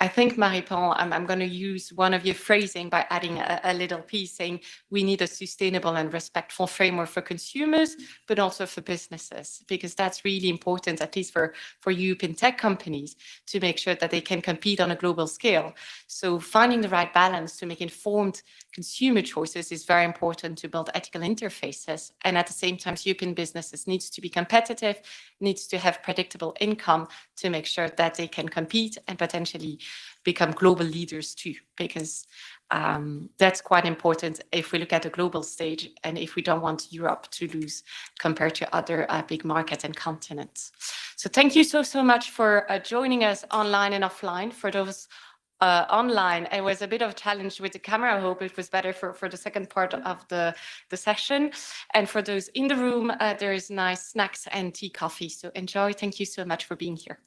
I think, Marie-Paul, I'm going to use one of your phrasing by adding a little piece saying we need a sustainable and respectful framework for consumers, but also for businesses, because that's really important, at least for European tech companies, to make sure that they can compete on a global scale. So finding the right balance to make informed consumer choices is very important to build ethical interfaces. And at the same time, European businesses needs to be competitive, needs to have predictable income to make sure that they can compete and potentially become global leaders too, because that's quite important if we look at the global stage and if we don't want Europe to lose compared to other big markets and continents. So thank you so much for joining us online and offline. For those online, it was a bit of a challenge with the camera. I hope it was better for the second part of the session. And for those in the room, there is nice snacks and tea, coffee. So enjoy. Thank you so much for being here.